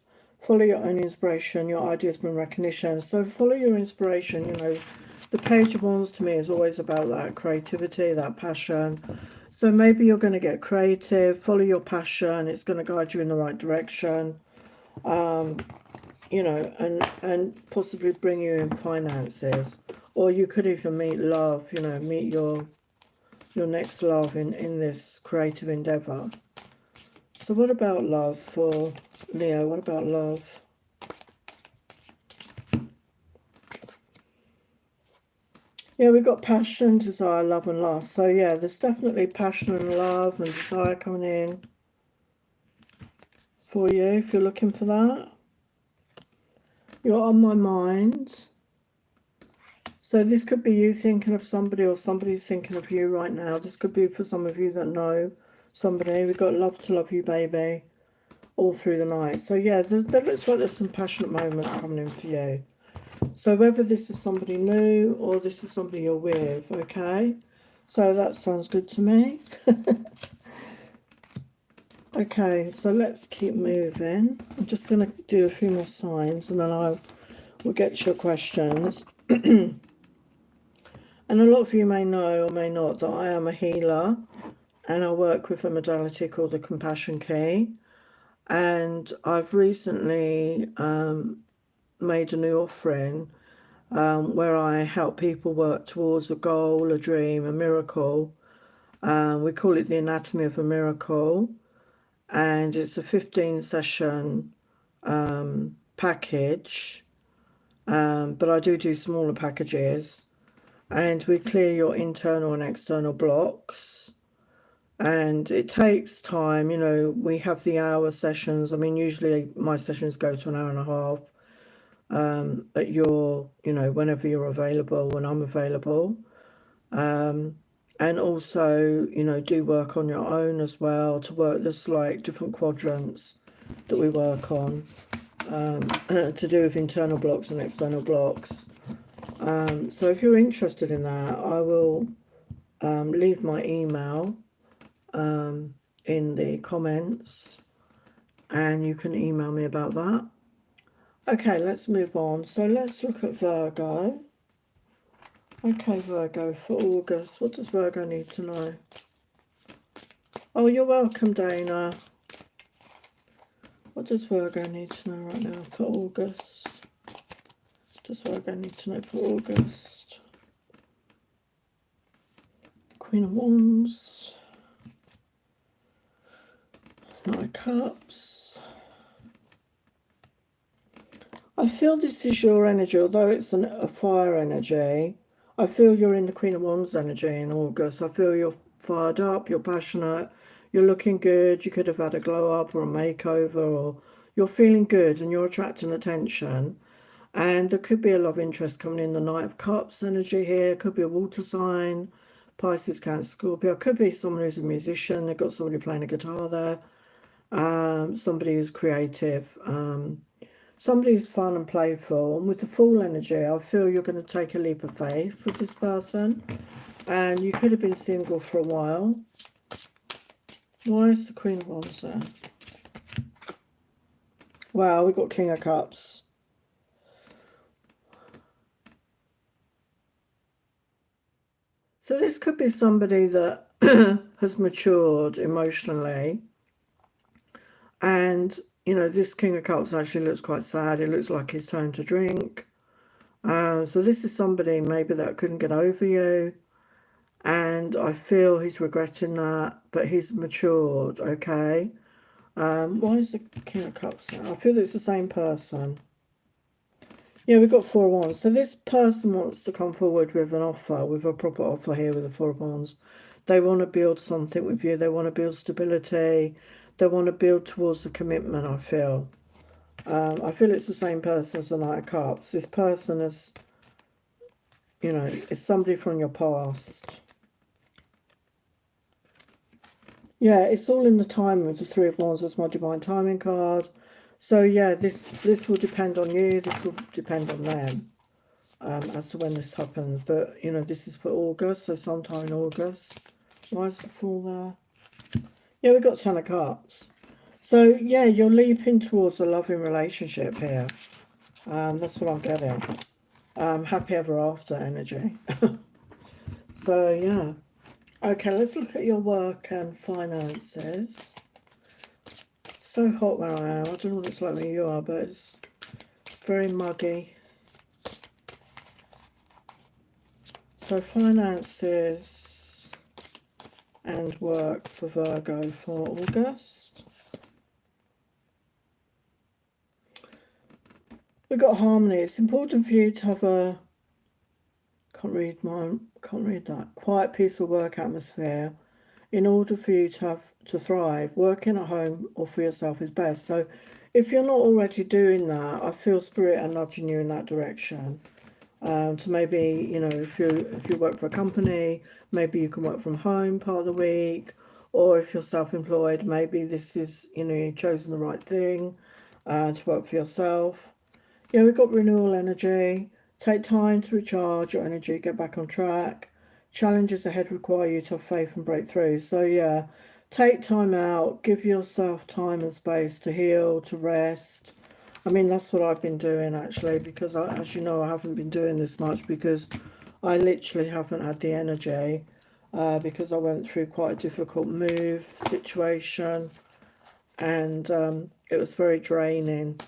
Follow your own inspiration. Your ideas bring recognition. So follow your inspiration. You know, the Page of Wands to me is always about that creativity, that passion. So maybe you're going to get creative. Follow your passion. It's going to guide you in the right direction. You know, and possibly bring you in finances. Or you could even meet love. You know, meet your next love in this creative endeavor. So what about love for Leo? What about love? Yeah, we've got passion, desire, love and lust. So yeah, there's definitely passion and love and desire coming in for you if you're looking for that. You're on my mind. So this could be you thinking of somebody or somebody's thinking of you right now. This could be for some of you that know somebody. We've got love to love you, baby, all through the night. So yeah, there looks like there's some passionate moments coming in for you. So whether this is somebody new or this is somebody you're with, okay? So that sounds good to me. Okay, so let's keep moving. I'm just going to do a few more signs and then I will get to your questions. And a lot of you may know or may not that I am a healer and I work with a modality called the Compassion Key. And I've recently made a new offering where I help people work towards a goal, a dream, a miracle. We call it the Anatomy of a Miracle. And it's a 15-session package. But I do smaller packages. And we clear your internal and external blocks. And it takes time, you know, we have the hour sessions. I mean, usually my sessions go to an hour and a half. At your, you know, whenever you're available, when I'm available. And also, you know, do work on your own as well to work. There's like different quadrants that we work on to do with internal blocks and external blocks. So if you're interested in that, I will leave my email in the comments and you can email me about that. Okay, let's move on. So let's look at Virgo. Okay, Virgo, for August. What does Virgo need to know? Oh, you're welcome, Dana. What does Virgo need to know right now for August? What does Virgo need to know for August? Queen of Wands. Knight of Cups. I feel this is your energy, although it's a fire energy. I feel you're in the Queen of Wands energy in August. I feel you're fired up, you're passionate, you're looking good. You could have had a glow up or a makeover, or you're feeling good and you're attracting attention. And there could be a love interest coming in. The Knight of Cups energy here. Could be a water sign, Pisces, Cancer, Scorpio. Could be someone who's a musician. They've got somebody playing a guitar there. Somebody who's creative. Somebody who's fun and playful. And with the Fool energy, I feel you're going to take a leap of faith with this person. And you could have been single for a while. Why is the Queen of Wands there? Wow, we've got King of Cups. So this could be somebody that has matured emotionally. And, you know, this King of Cups actually looks quite sad. It looks like he's turned to drink. So this is somebody maybe that couldn't get over you. And I feel he's regretting that, but he's matured, okay? Why is the King of Cups now? I feel it's the same person. Yeah, we've got Four of Wands. So this person wants to come forward with an offer, with a proper offer here with the Four of Wands. They want to build something with you. They want to build stability. They want to build towards a commitment, I feel. I feel it's the same person as the Knight of Cups. This person is, you know, is somebody from your past. Yeah, it's all in the timing with the Three of Wands. That's my divine timing card. So yeah, this will depend on you. This will depend on them as to when this happens. But you know, this is for August, so sometime in August. Why is the Fool there? Yeah, we've got Ten of Cups. So yeah, you're leaping towards a loving relationship here. That's what I'm getting. Happy ever after energy. So yeah. Okay, let's look at your work and finances. It's so hot where I am. I don't know what it's like where you are, but it's very muggy. So finances and work for Virgo for August. We've got harmony. It's important for you to have a can't read that. Quiet, peaceful work atmosphere. In order for you to thrive, working at home or for yourself is best. So if you're not already doing that, I feel Spirit are nudging you in that direction. To maybe, you know, if you work for a company, maybe you can work from home part of the week, or if you're self-employed, maybe this is, you know, you've chosen the right thing to work for yourself. Yeah, we've got renewal energy. Take time to recharge your energy, get back on track. Challenges ahead require you to have faith and break through. So yeah, take time out, give yourself time and space to heal, to rest. I mean, that's what I've been doing actually, because as you know, I haven't been doing this much because I literally haven't had the energy because I went through quite a difficult move situation and it was very draining.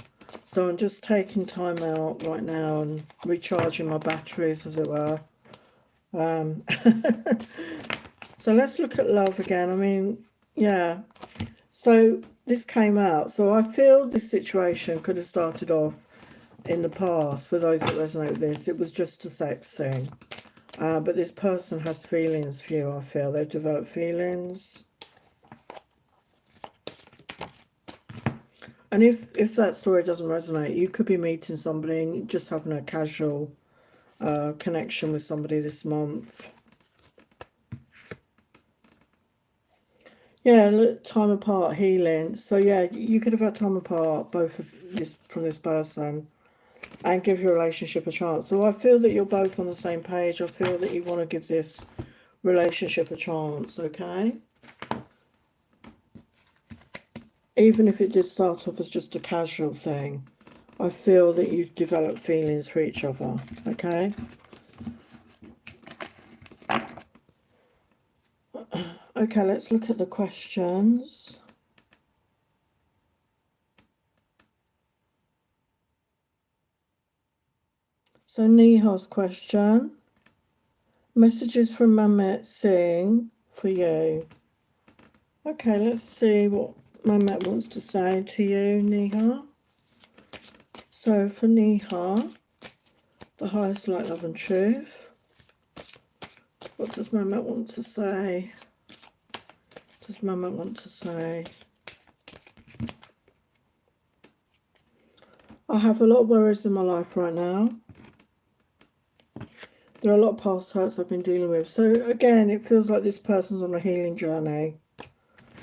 So I'm just taking time out right now and recharging my batteries, as it were. So let's look at love again. I mean, yeah. So this came out. So I feel this situation could have started off in the past. For those that resonate with this, it was just a sex thing. But this person has feelings for you, I feel. They've developed feelings. And if that story doesn't resonate, you could be meeting somebody and just having a casual connection with somebody this month. Yeah, time apart, healing. So yeah, you could have had time apart, both of this from this person, and give your relationship a chance. So I feel that you're both on the same page. I feel that you want to give this relationship a chance, okay? Even if it did start off as just a casual thing, I feel that you've developed feelings for each other, okay? Okay, let's look at the questions. So Neha's question. Messages from Mamet Singh for you. Okay, let's see what Mamet wants to say to you, Neha. So for Neha, the highest light, love and truth. What does Mamet want to say? What does Mamet want to say? I have a lot of worries in my life right now. There are a lot of past hurts I've been dealing with. So again, it feels like this person's on a healing journey.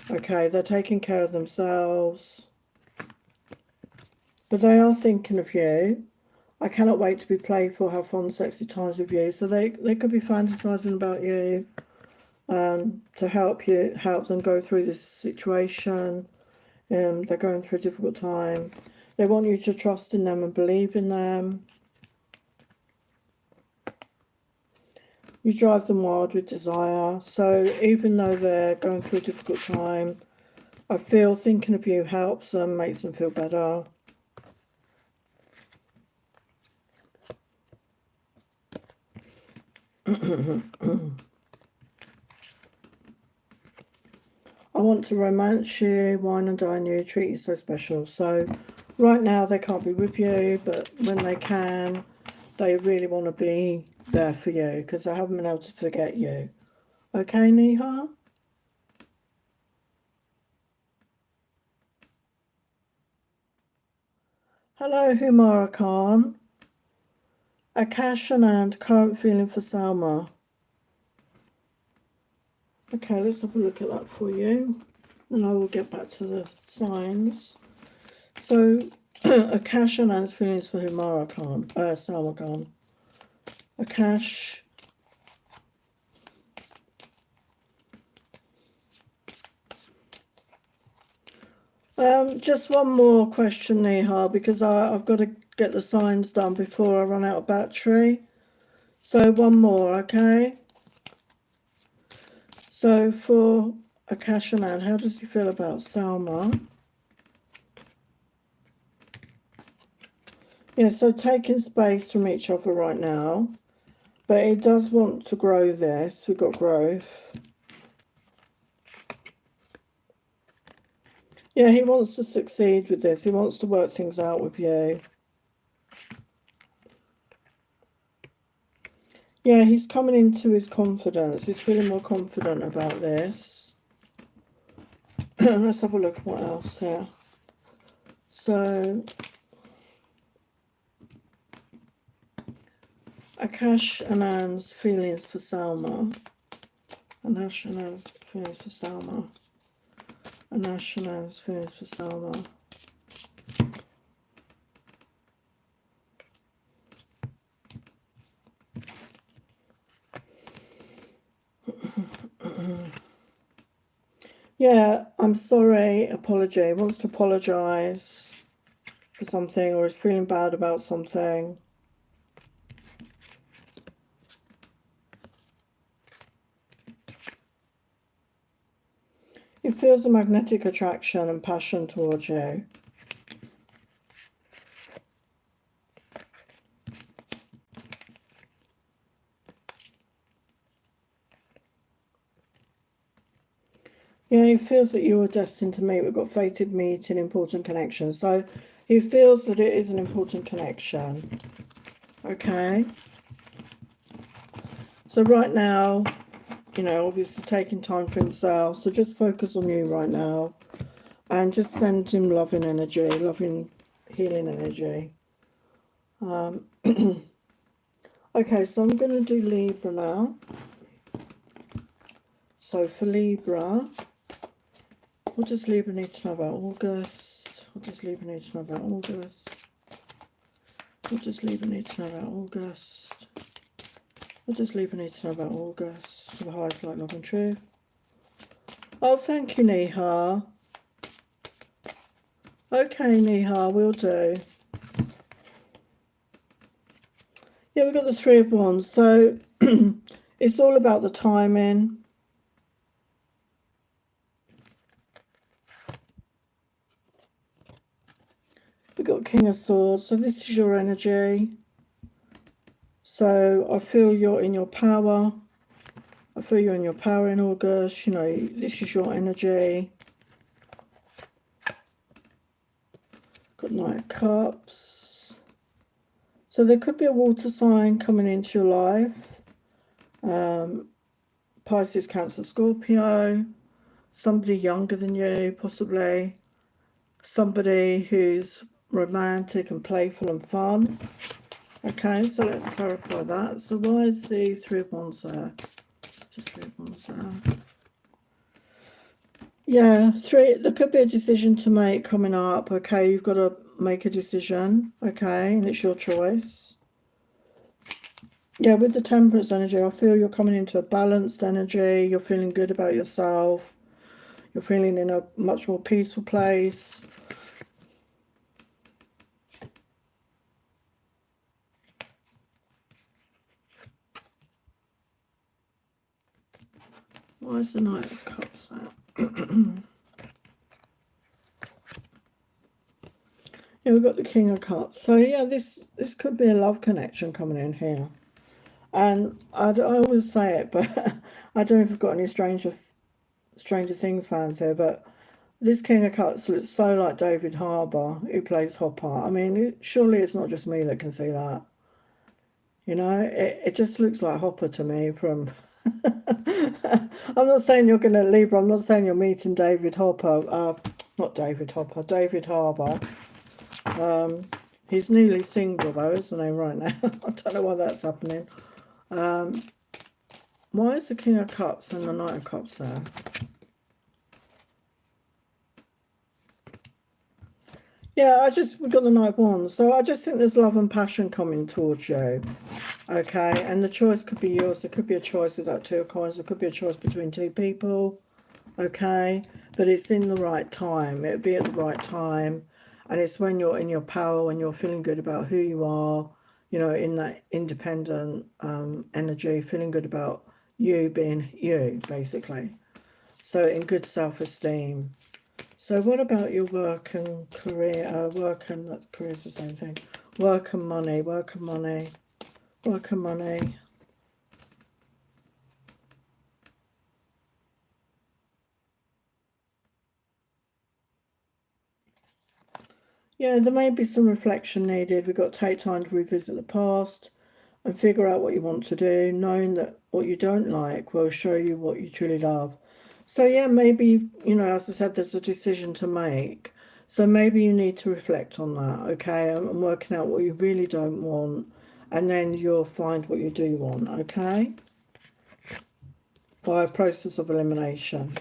Okay, they're taking care of themselves. But they are thinking of you. I cannot wait to be playful, have fun, sexy times with you. So they could be fantasizing about you to help them go through this situation. They're going through a difficult time. They want you to trust in them and believe in them. You drive them wild with desire. So even though they're going through a difficult time, I feel thinking of you helps them, makes them feel better. I want to romance you, wine and dine you, treat you so special. So right now they can't be with you, but when they can, they really want to be there for you because they haven't been able to forget you. Okay, Neha? Hello, Humara Khan. Akash and current feeling for Salma. Okay, let's have a look at that for you. And I will get back to the signs. So, Akash and Anne's feelings for Humara Khan, Salma Khan. Akash. Just one more question, Neha, because I've got to get the signs done before I run out of battery. So one more, okay? So for Akash and Anne, how does he feel about Salma? Yeah, so taking space from each other right now, but he does want to grow this. We've got growth. Yeah, he wants to succeed with this. He wants to work things out with you. Yeah, he's coming into his confidence. He's feeling more confident about this. Let's have a look at what else here. So, Akash and Anne's feelings for Salma. Akash and Anne's feelings for Salma. Akash and Anne's feelings for Salma. Yeah, I'm sorry, apology. He wants to apologize for something or is feeling bad about something. He feels a magnetic attraction and passion towards you. Yeah, he feels that you are destined to meet. We've got fated meeting, important connection. So he feels that it is an important connection. Okay. So right now, you know, obviously taking time for himself. So just focus on you right now. And just send him loving energy, loving, healing energy. Okay, so I'm going to do Libra now. So for Libra, what does Libra need to know about August? What does Libra need to know about August? What does Libra need to know about August? What does Libra need to know about August? For the highest light, love and truth. Oh, thank you, Neha. Okay, Neha, we'll do. Yeah, we've got the Three of Wands. So it's all about the timing. We've got King of Swords. So this is your energy. So I feel you're in your power. I feel you're in your power in August. You know, this is your energy. Got Knight of Cups. So there could be a water sign coming into your life. Pisces, Cancer, Scorpio. Somebody younger than you, possibly. Somebody who's romantic and playful and fun. Okay, so let's clarify that. So why is the Three of Wands there? Just Three of Wands there. Yeah, there could be a decision to make coming up. Okay, you've got to make a decision, okay, and it's your choice. Yeah, with the Temperance energy, I feel you're coming into a balanced energy. You're feeling good about yourself. You're feeling in a much more peaceful place. Why is the Knight of Cups out? Yeah, we've got the King of Cups. So yeah, this could be a love connection coming in here. And I always say it, but I don't know if we've got any Stranger Things fans here, but this King of Cups looks so like David Harbour, who plays Hopper. I mean, surely it's not just me that can see that. You know, it just looks like Hopper to me from... I'm not saying you're going to Libra, I'm not saying you're meeting David Hopper. Not David Hopper, David Harbour. He's newly single though, isn't he, right now? I don't know why that's happening. Why is the King of Cups and the Knight of Cups there? Yeah, we've got the Knight of Wands. So I just think there's love and passion coming towards you. Okay, and the choice could be yours. There could be a choice with that Two of Coins. There could be a choice between two people. Okay, but it's in the right time. It'll be at the right time. And it's when you're in your power, when you're feeling good about who you are, you know, in that independent energy, feeling good about you being you, basically. So in good self-esteem. So what about your work and career? That career's the same thing. Work and money, work and money, work and money. Yeah, there may be some reflection needed. We've got to take time to revisit the past and figure out what you want to do, knowing that what you don't like will show you what you truly love. So yeah, maybe, you know, as I said, there's a decision to make. So maybe you need to reflect on that, okay, and working out what you really don't want, and then you'll find what you do want, okay, by a process of elimination.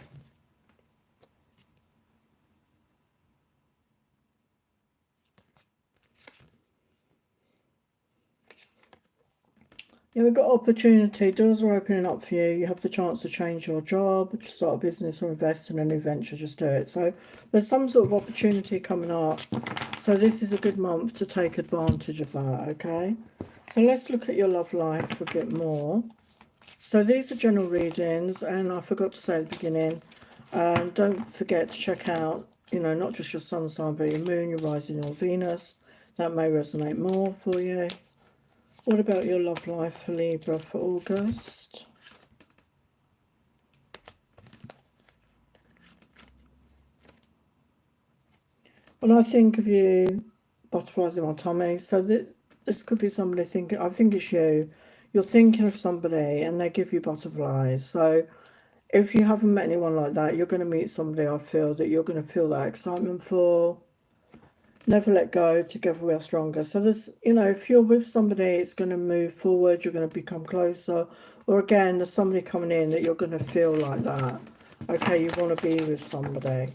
Yeah, we've got opportunity. Doors are opening up for you. You have the chance to change your job, to start a business or invest in a new venture. Just do it. So there's some sort of opportunity coming up. So this is a good month to take advantage of that, okay? So let's look at your love life a bit more. So these are general readings, and I forgot to say at the beginning, don't forget to check out, you know, not just your sun sign, but your moon, your rising, your Venus. That may resonate more for you. What about your love life for Libra for August? When I think of you, butterflies in my tummy, so this could be somebody thinking, I think it's you. You're thinking of somebody and they give you butterflies. So if you haven't met anyone like that, you're going to meet somebody, I feel, that you're going to feel that excitement for. Never let go, together we are stronger. So there's, you know, if you're with somebody, it's going to move forward, you're going to become closer. Or again, there's somebody coming in that you're going to feel like that. Okay, you want to be with somebody.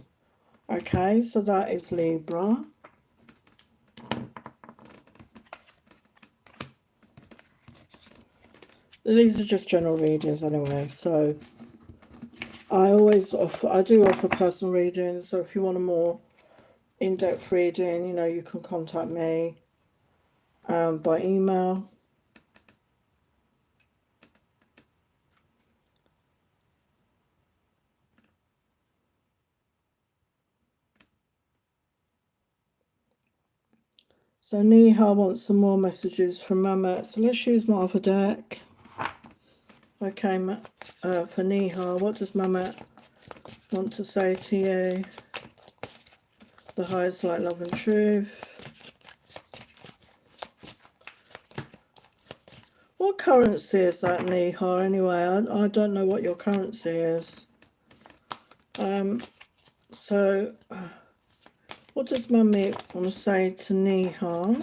Okay, so that is Libra. These are just general readings anyway, so I do offer personal readings, so if you want a more in-depth reading, you know, you can contact me by email. So Neha wants some more messages from Mama. So let's use my other deck. Okay, for Neha, what does Mama want to say to you? The highest light, love and truth. What currency is that, Neha, anyway? I don't know what your currency is. So what does Mummy want to say to Neha?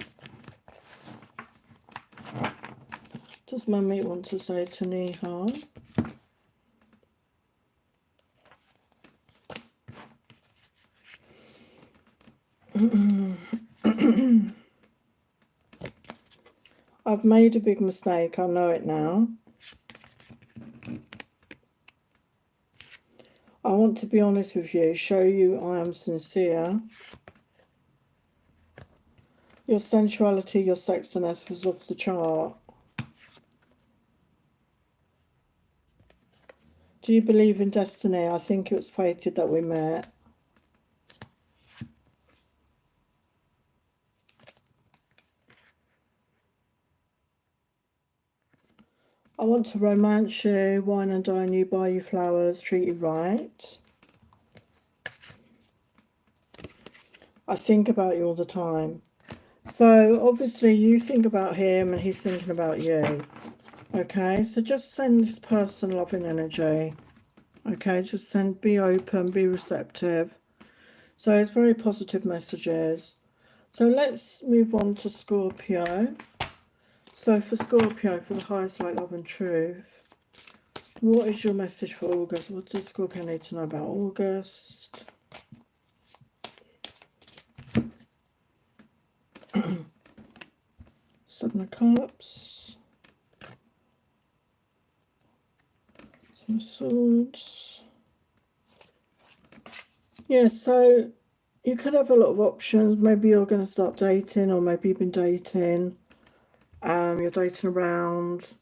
Does Mummy want to say to Neha? I've made a big mistake. I know it now. I want to be honest with you, show you I am sincere. Your sensuality, your sexiness was off the chart. Do you believe in destiny? I think it was fated that we met. I want to romance you, wine and dine you, buy you flowers, treat you right. I think about you all the time. So obviously you think about him and he's thinking about you. Okay, so just send this person loving energy. Okay, just send, be open, be receptive. So it's very positive messages. So let's move on to Scorpio. So for Scorpio, for the highest light, love and truth, what is your message for August? What does Scorpio need to know about August? Seven of Cups. Some Swords. Yeah, so you could have a lot of options. Maybe you're going to start dating, or maybe you've been dating. You're dating around.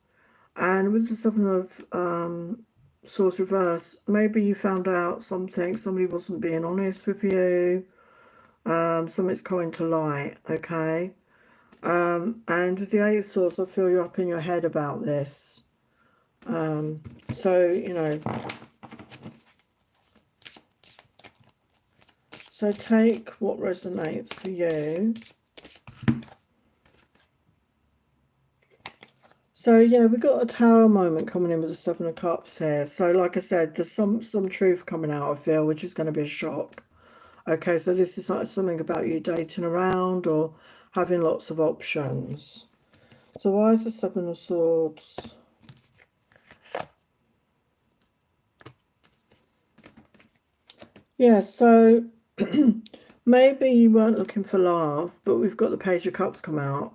And with the Seven of Swords reverse, maybe you found out something, somebody wasn't being honest with you. Something's coming to light, okay? And with the Eight of Swords, I feel you're up in your head about this. So, you know, so take what resonates for you. So yeah, we've got a tower moment coming in with the Seven of Cups here. So like I said, there's some truth coming out, I feel, which is going to be a shock. Okay, so this is something about you dating around or having lots of options. So why is the Seven of Swords? Yeah, so maybe you weren't looking for love, but we've got the Page of Cups come out.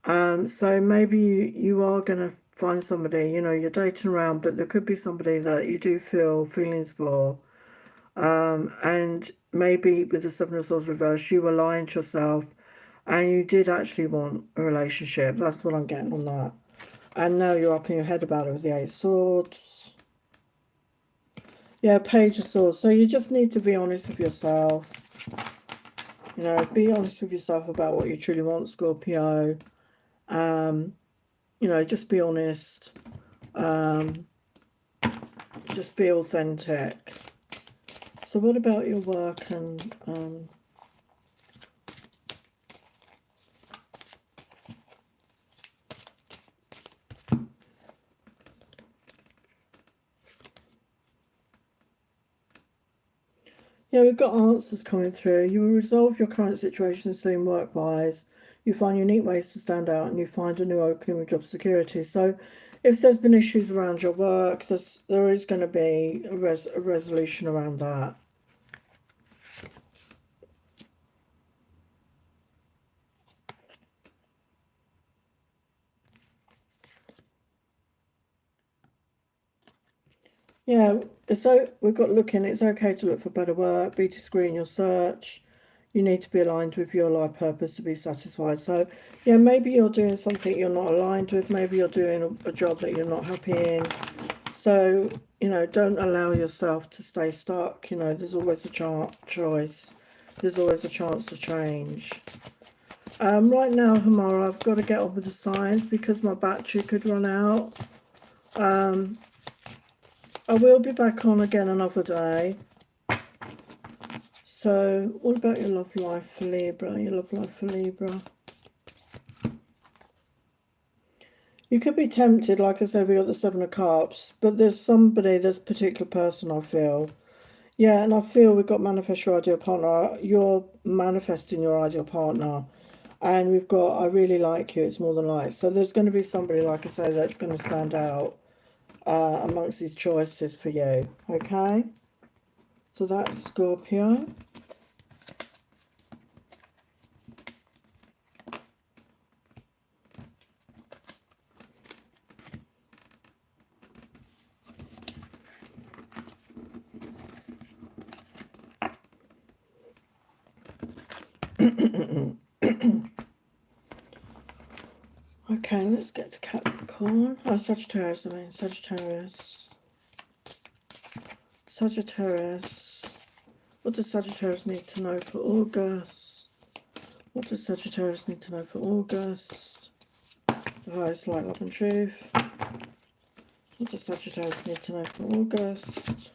So maybe you are going to find somebody, you know, you're dating around, but there could be somebody that you do feel feelings for. And maybe with the Seven of Swords reverse, you were lying to yourself and you did actually want a relationship. That's what I'm getting on that. And now you're up in your head about it with the Eight of Swords. Yeah, Page of Swords. So you just need to be honest with yourself. You know, be honest with yourself about what you truly want, Scorpio. You know, just be honest. Just be authentic. So what about your work and yeah, we've got answers coming through. You will resolve your current situation soon work-wise. You find unique ways to stand out and you find a new opening with job security. So if there's been issues around your work, there is going to be a resolution around that. Yeah, so we've got looking, it's okay to look for better work, be discreet in your search. You need to be aligned with your life purpose to be satisfied. So, yeah, maybe you're doing something you're not aligned with. Maybe you're doing a job that you're not happy in. So, you know, don't allow yourself to stay stuck. You know, there's always a choice. There's always a chance to change. Right now, Hamara, I've got to get on with the signs because my battery could run out. I will be back on again another day. So, what about your love life for Libra? Your love life for Libra. You could be tempted, like I said, we got the Seven of Cups, but there's somebody, there's a particular person, I feel. Yeah, and I feel we've got manifest your ideal partner. You're manifesting your ideal partner. And we've got, I really like you, it's more than like. So there's going to be somebody, like I say, that's going to stand out amongst these choices for you. Okay? So that's Scorpio. Okay, let's get to Capricorn. Oh, Sagittarius, I mean, Sagittarius. Sagittarius. What does Sagittarius need to know for August? What does Sagittarius need to know for August? The highest light, love and truth. What does Sagittarius need to know for August?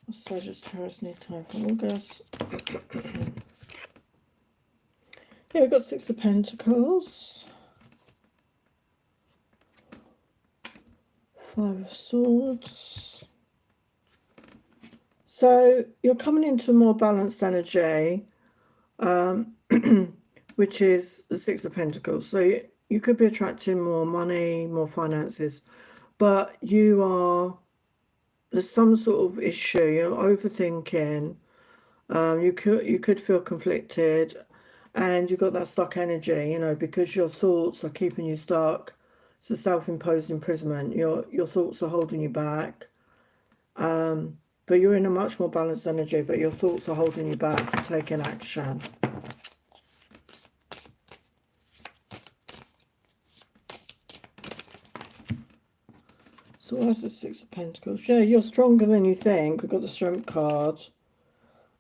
What does Sagittarius need to know for August? Yeah, we've got Six of Pentacles. Five of Swords. So you're coming into a more balanced energy, which is the Six of Pentacles. So you could be attracting more money, more finances, but there's some sort of issue. You're overthinking. You could feel conflicted, and you've got that stuck energy, because your thoughts are keeping you stuck. It's a self-imposed imprisonment. Your thoughts are holding you back. But you're in a much more balanced energy, but your thoughts are holding you back from taking action. So where's the Six of Pentacles? Yeah, you're stronger than you think. We've got the Strength card.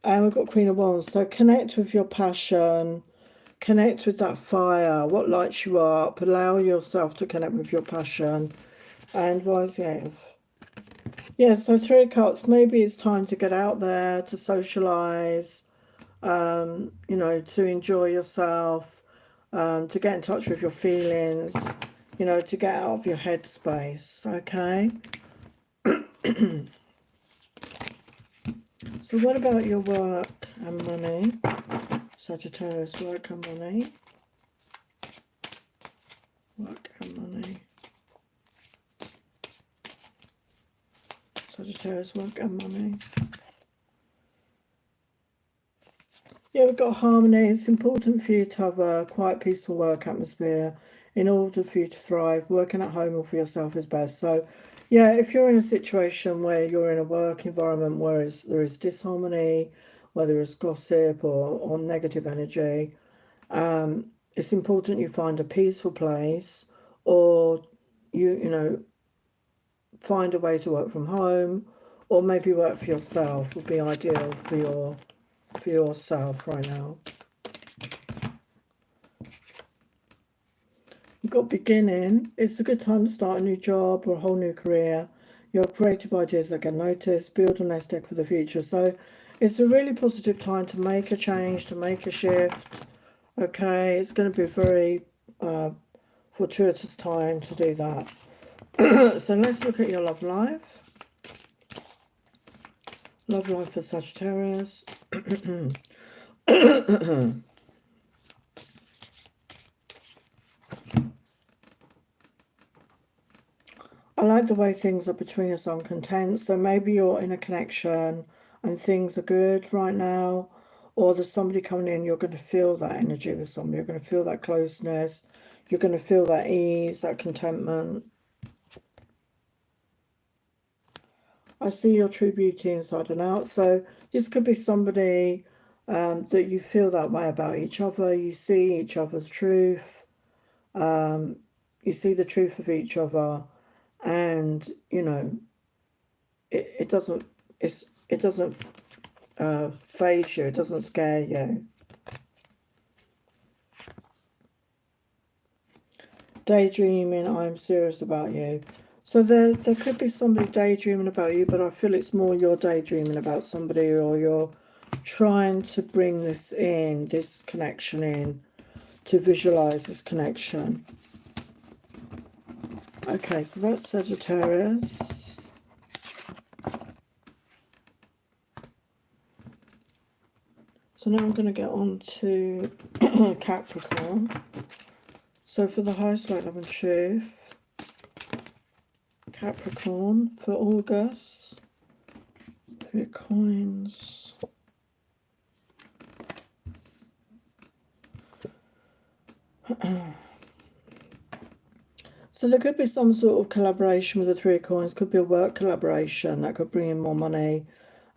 And we've got Queen of Wands. So connect with your passion. Connect with that fire. What lights you up. Allow yourself to connect with your passion. And Wise Eight. Yeah, so Three of Cups. Maybe it's time to get out there, to socialise, to enjoy yourself, to get in touch with your feelings, to get out of your headspace, okay? So what about your work and money? Sagittarius, work and money. Work and money. Sagittarius, work and money. Yeah, we've got harmony. It's important for you to have a quiet, peaceful work atmosphere in order for you to thrive. Working at home or for yourself is best. So, yeah, if you're in a situation where you're in a work environment where there is disharmony, where there is gossip or negative energy, it's important you find a peaceful place, or you find a way to work from home, or maybe work for yourself would be ideal for yourself right now. You've got beginning. It's a good time to start a new job or a whole new career. Your creative ideas that get noticed, build a nest egg for the future. So it's a really positive time to make a change, to make a shift. Okay, it's going to be a very fortuitous time to do that. So let's look at your love life. Love life for Sagittarius. I like the way things are between us. I'm content. So maybe you're in a connection and things are good right now, or there's somebody coming in. You're going to feel that energy with somebody. You're going to feel that closeness. You're going to feel that ease, that contentment. I see your true beauty inside and out. So this could be somebody that you feel that way about each other. You see each other's truth. You see the truth of each other, and it doesn't phase you. It doesn't scare you. Daydreaming. I'm serious about you. So there could be somebody daydreaming about you, but I feel it's more you're daydreaming about somebody, or you're trying to bring this in, this connection in, to visualize this connection. Okay, so that's Sagittarius. So now I'm going to get on to Capricorn. So for the highest light, love and truth, Capricorn for August. 3 of coins. So there could be some sort of collaboration with the Three of Coins. Could be a work collaboration that could bring in more money.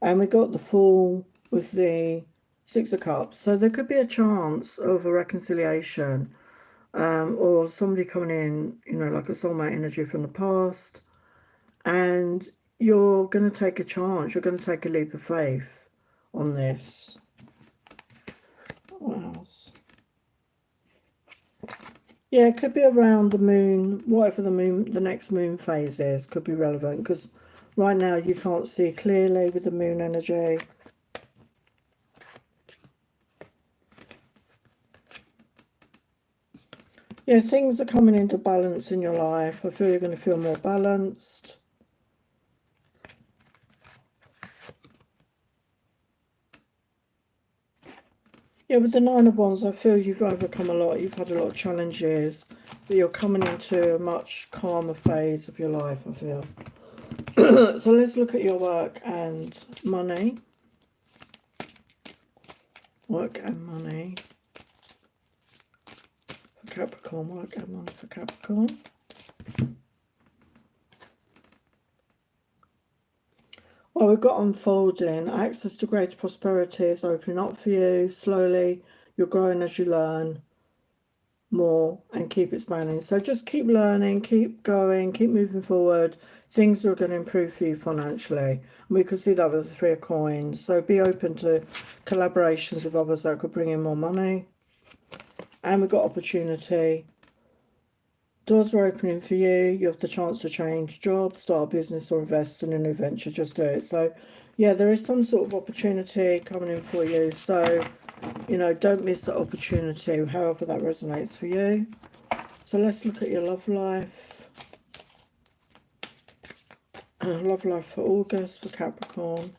And we got the Fool with the Six of Cups. So there could be a chance of a reconciliation, or somebody coming in, you know, like a soulmate energy from the past. And you're going to take a chance. You're going to take a leap of faith on this. What else? Yeah, it could be around the moon, whatever the next moon phase is, could be relevant, because right now you can't see clearly with the moon energy. Yeah, things are coming into balance in your life. I feel you're going to feel more balanced. Yeah, with the Nine of Wands, I feel you've overcome a lot. You've had a lot of challenges, but you're coming into a much calmer phase of your life, I feel. So let's look at your work and money. Work and money for Capricorn. Work and money for Capricorn. Well, we've got unfolding. Access to greater prosperity is opening up for you. Slowly, you're growing as you learn more and keep expanding. So just keep learning, keep going, keep moving forward. Things are going to improve for you financially. And we could see that with the Three of Coins. So be open to collaborations with others that could bring in more money. And we've got opportunity. Doors are opening for you. You have the chance to change jobs, start a business, or invest in a new venture. Just do it. So, yeah, there is some sort of opportunity coming in for you. So, you know, don't miss that opportunity, however that resonates for you. So let's look at your love life. Love life for August, for Capricorn.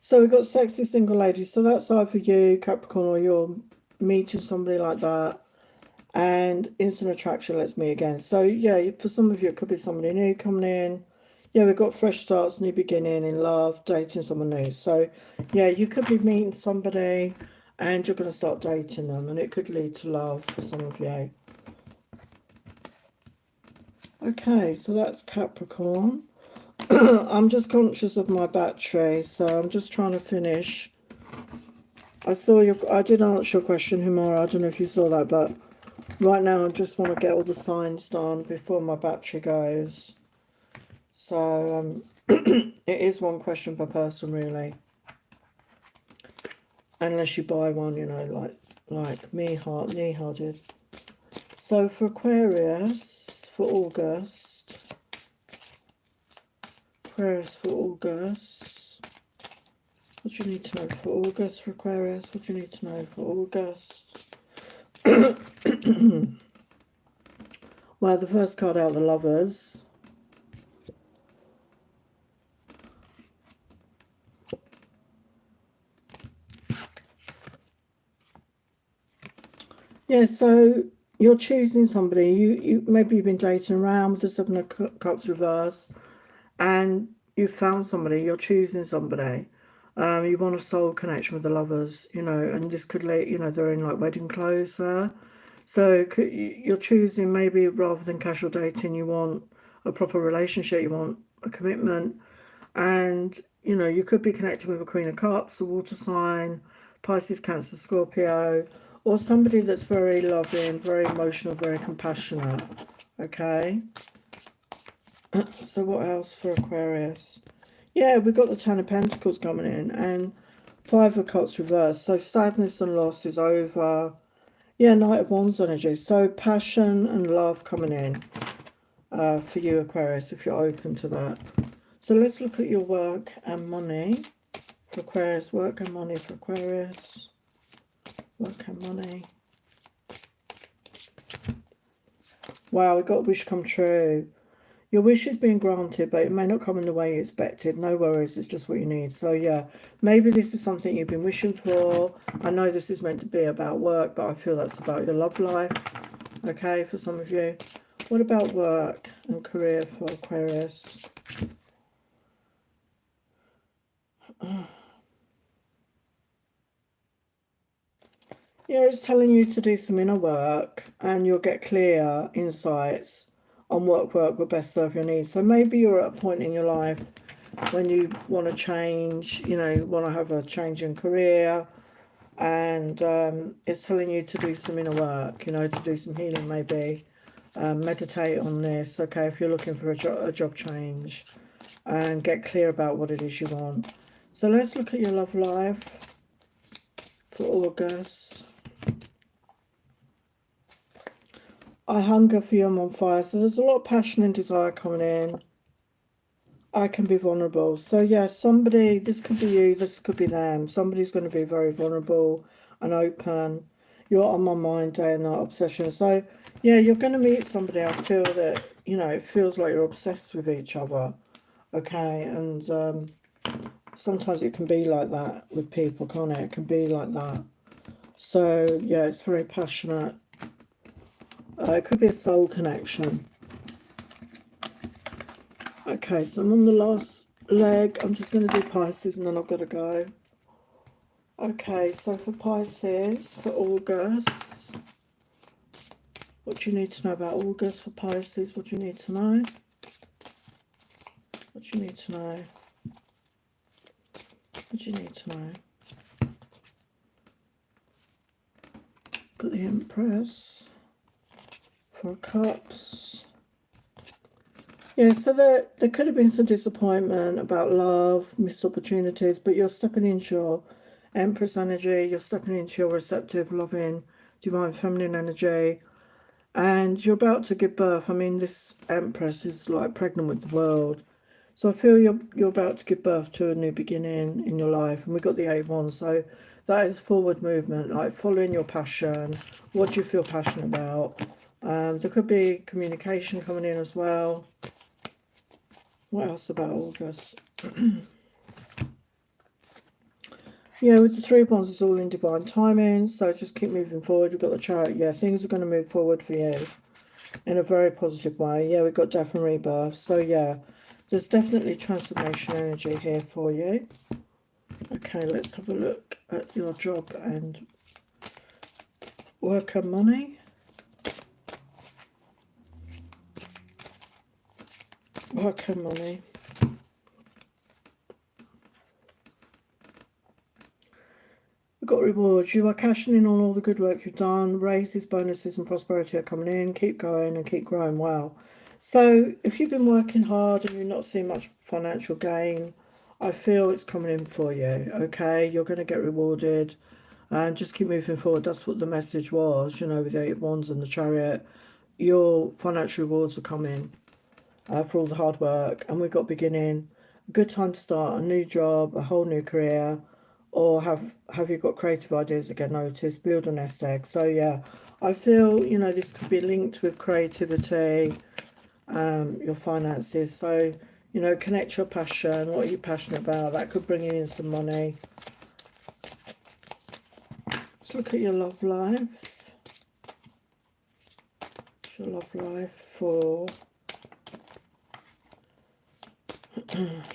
So we've got sexy single ladies. So that's either you, Capricorn, or you're meeting somebody like that. And instant attraction, let's meet again. So yeah, for some of you, it could be somebody new coming in. Yeah, we've got fresh starts, new beginning in love, dating someone new. So yeah, you could be meeting somebody and you're going to start dating them, and it could lead to love for some of you. Okay, so that's Capricorn. I'm just conscious of my battery, so I'm just trying to finish. I did answer your question, Humara. I don't know if you saw that, but right now I just want to get all the signs done before my battery goes. So it is one question per person, really. Unless you buy one, you know, like Neha did. So for Aquarius, for August. Aquarius for August. What do you need to know for August for Aquarius? What do you need to know for August? Well, the first card out, the Lovers. Yeah, so you're choosing somebody. You maybe you've been dating around with the Seven of Cups reverse, and you found somebody. You're choosing somebody. You want a soul connection with the Lovers, you know, and this could let you know they're in like wedding clothes there. So you're choosing, maybe rather than casual dating, you want a proper relationship. You want a commitment, and you know you could be connecting with a Queen of Cups, a water sign, Pisces, Cancer, Scorpio, or somebody that's very loving, very emotional, very compassionate. Okay. So what else for Aquarius? Yeah, we've got the Ten of Pentacles coming in and Five of Cups reversed. So sadness and loss is over. Yeah, Knight of Wands energy. So passion and love coming in for you, Aquarius, if you're open to that. So let's look at your work and money for Aquarius. Work and money for Aquarius. Work and money. Wow, we got a wish come true. Your wish is being granted, but it may not come in the way you expected. No worries, it's just what you need. So yeah, maybe this is something you've been wishing for. I know this is meant to be about work, but I feel that's about your love life. Okay, for some of you. What about work and career for Aquarius? Yeah, it's telling you to do some inner work and you'll get clear insights on what work will best serve your needs. So maybe you're at a point in your life when you want to change, you know, you want to have a change in career, and it's telling you to do some inner work, you know, to do some healing maybe. Meditate on this, okay, if you're looking for a job change, and get clear about what it is you want. So let's look at your love life for August. I hunger for you, I'm on fire. So there's a lot of passion and desire coming in. I can be vulnerable. So yeah, somebody, this could be you, this could be them. Somebody's going to be very vulnerable and open. You're on my mind day and night, obsession. So yeah, you're going to meet somebody. I feel that, you know, it feels like you're obsessed with each other. Okay, and sometimes it can be like that with people, can't it? It can be like that. So yeah, it's very passionate. It could be a soul connection. Okay, so I'm on the last leg. I'm just going to do Pisces and then I've got to go. Okay, so for Pisces, for August, what do you need to know about August for Pisces? What do you need to know? What do you need to know? What do you need to know? Got the Empress, Four of Cups. Yeah, so there could have been some disappointment about love, missed opportunities, but you're stepping into your Empress energy, you're stepping into your receptive, loving, divine feminine energy, and you're about to give birth. I mean, this Empress is like pregnant with the world. So I feel you're about to give birth to a new beginning in your life. And we've got the Eight of Wands, so that is forward movement, like following your passion. What do you feel passionate about? There could be communication coming in as well. What else about August? Yeah, with the Three of Wands, it's all in divine timing. So just keep moving forward. We've got the Chariot. Yeah, things are going to move forward for you in a very positive way. Yeah, we've got death and rebirth. So yeah, there's definitely transformation energy here for you. Okay, let's have a look at your job and work and money. Work and money. We've got rewards. You are cashing in on all the good work you've done. Raises, bonuses and prosperity are coming in. Keep going and keep growing. Wow. So if you've been working hard and you're not seeing much financial gain, I feel it's coming in for you. Okay, you're going to get rewarded. And just keep moving forward. That's what the message was, you know, with the Eight of Wands and the Chariot. Your financial rewards are coming for all the hard work. And we've got beginning, a good time to start a new job, a whole new career, or have you got creative ideas that get noticed, build a nest egg. So yeah, I feel, you know, this could be linked with creativity, your finances. So, you know, connect your passion. What are you passionate about? That could bring you in some money. Let's look at your love life. What's your love life for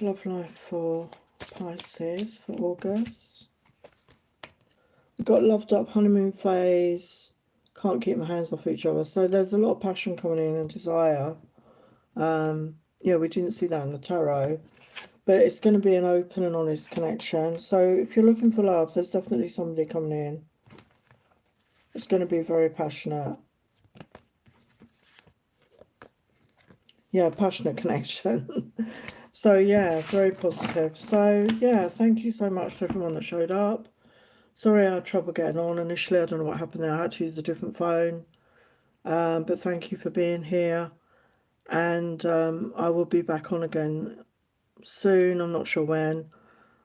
love life for Pisces for August? We've got loved up, honeymoon phase, can't keep my hands off each other. So there's a lot of passion coming in and desire. Yeah, we didn't see that in the tarot, but it's going to be an open and honest connection. So if you're looking for love, there's definitely somebody coming in. It's going to be very passionate. Yeah, passionate connection. So yeah, very positive. So yeah, thank you so much to everyone that showed up. Sorry I had trouble getting on initially. I don't know what happened there. I had to use a different phone. But thank you for being here. And I will be back on again soon. I'm not sure when.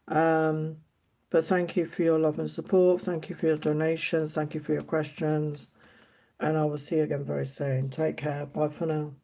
But thank you for your love and support. Thank you for your donations. Thank you for your questions. And I will see you again very soon. Take care. Bye for now.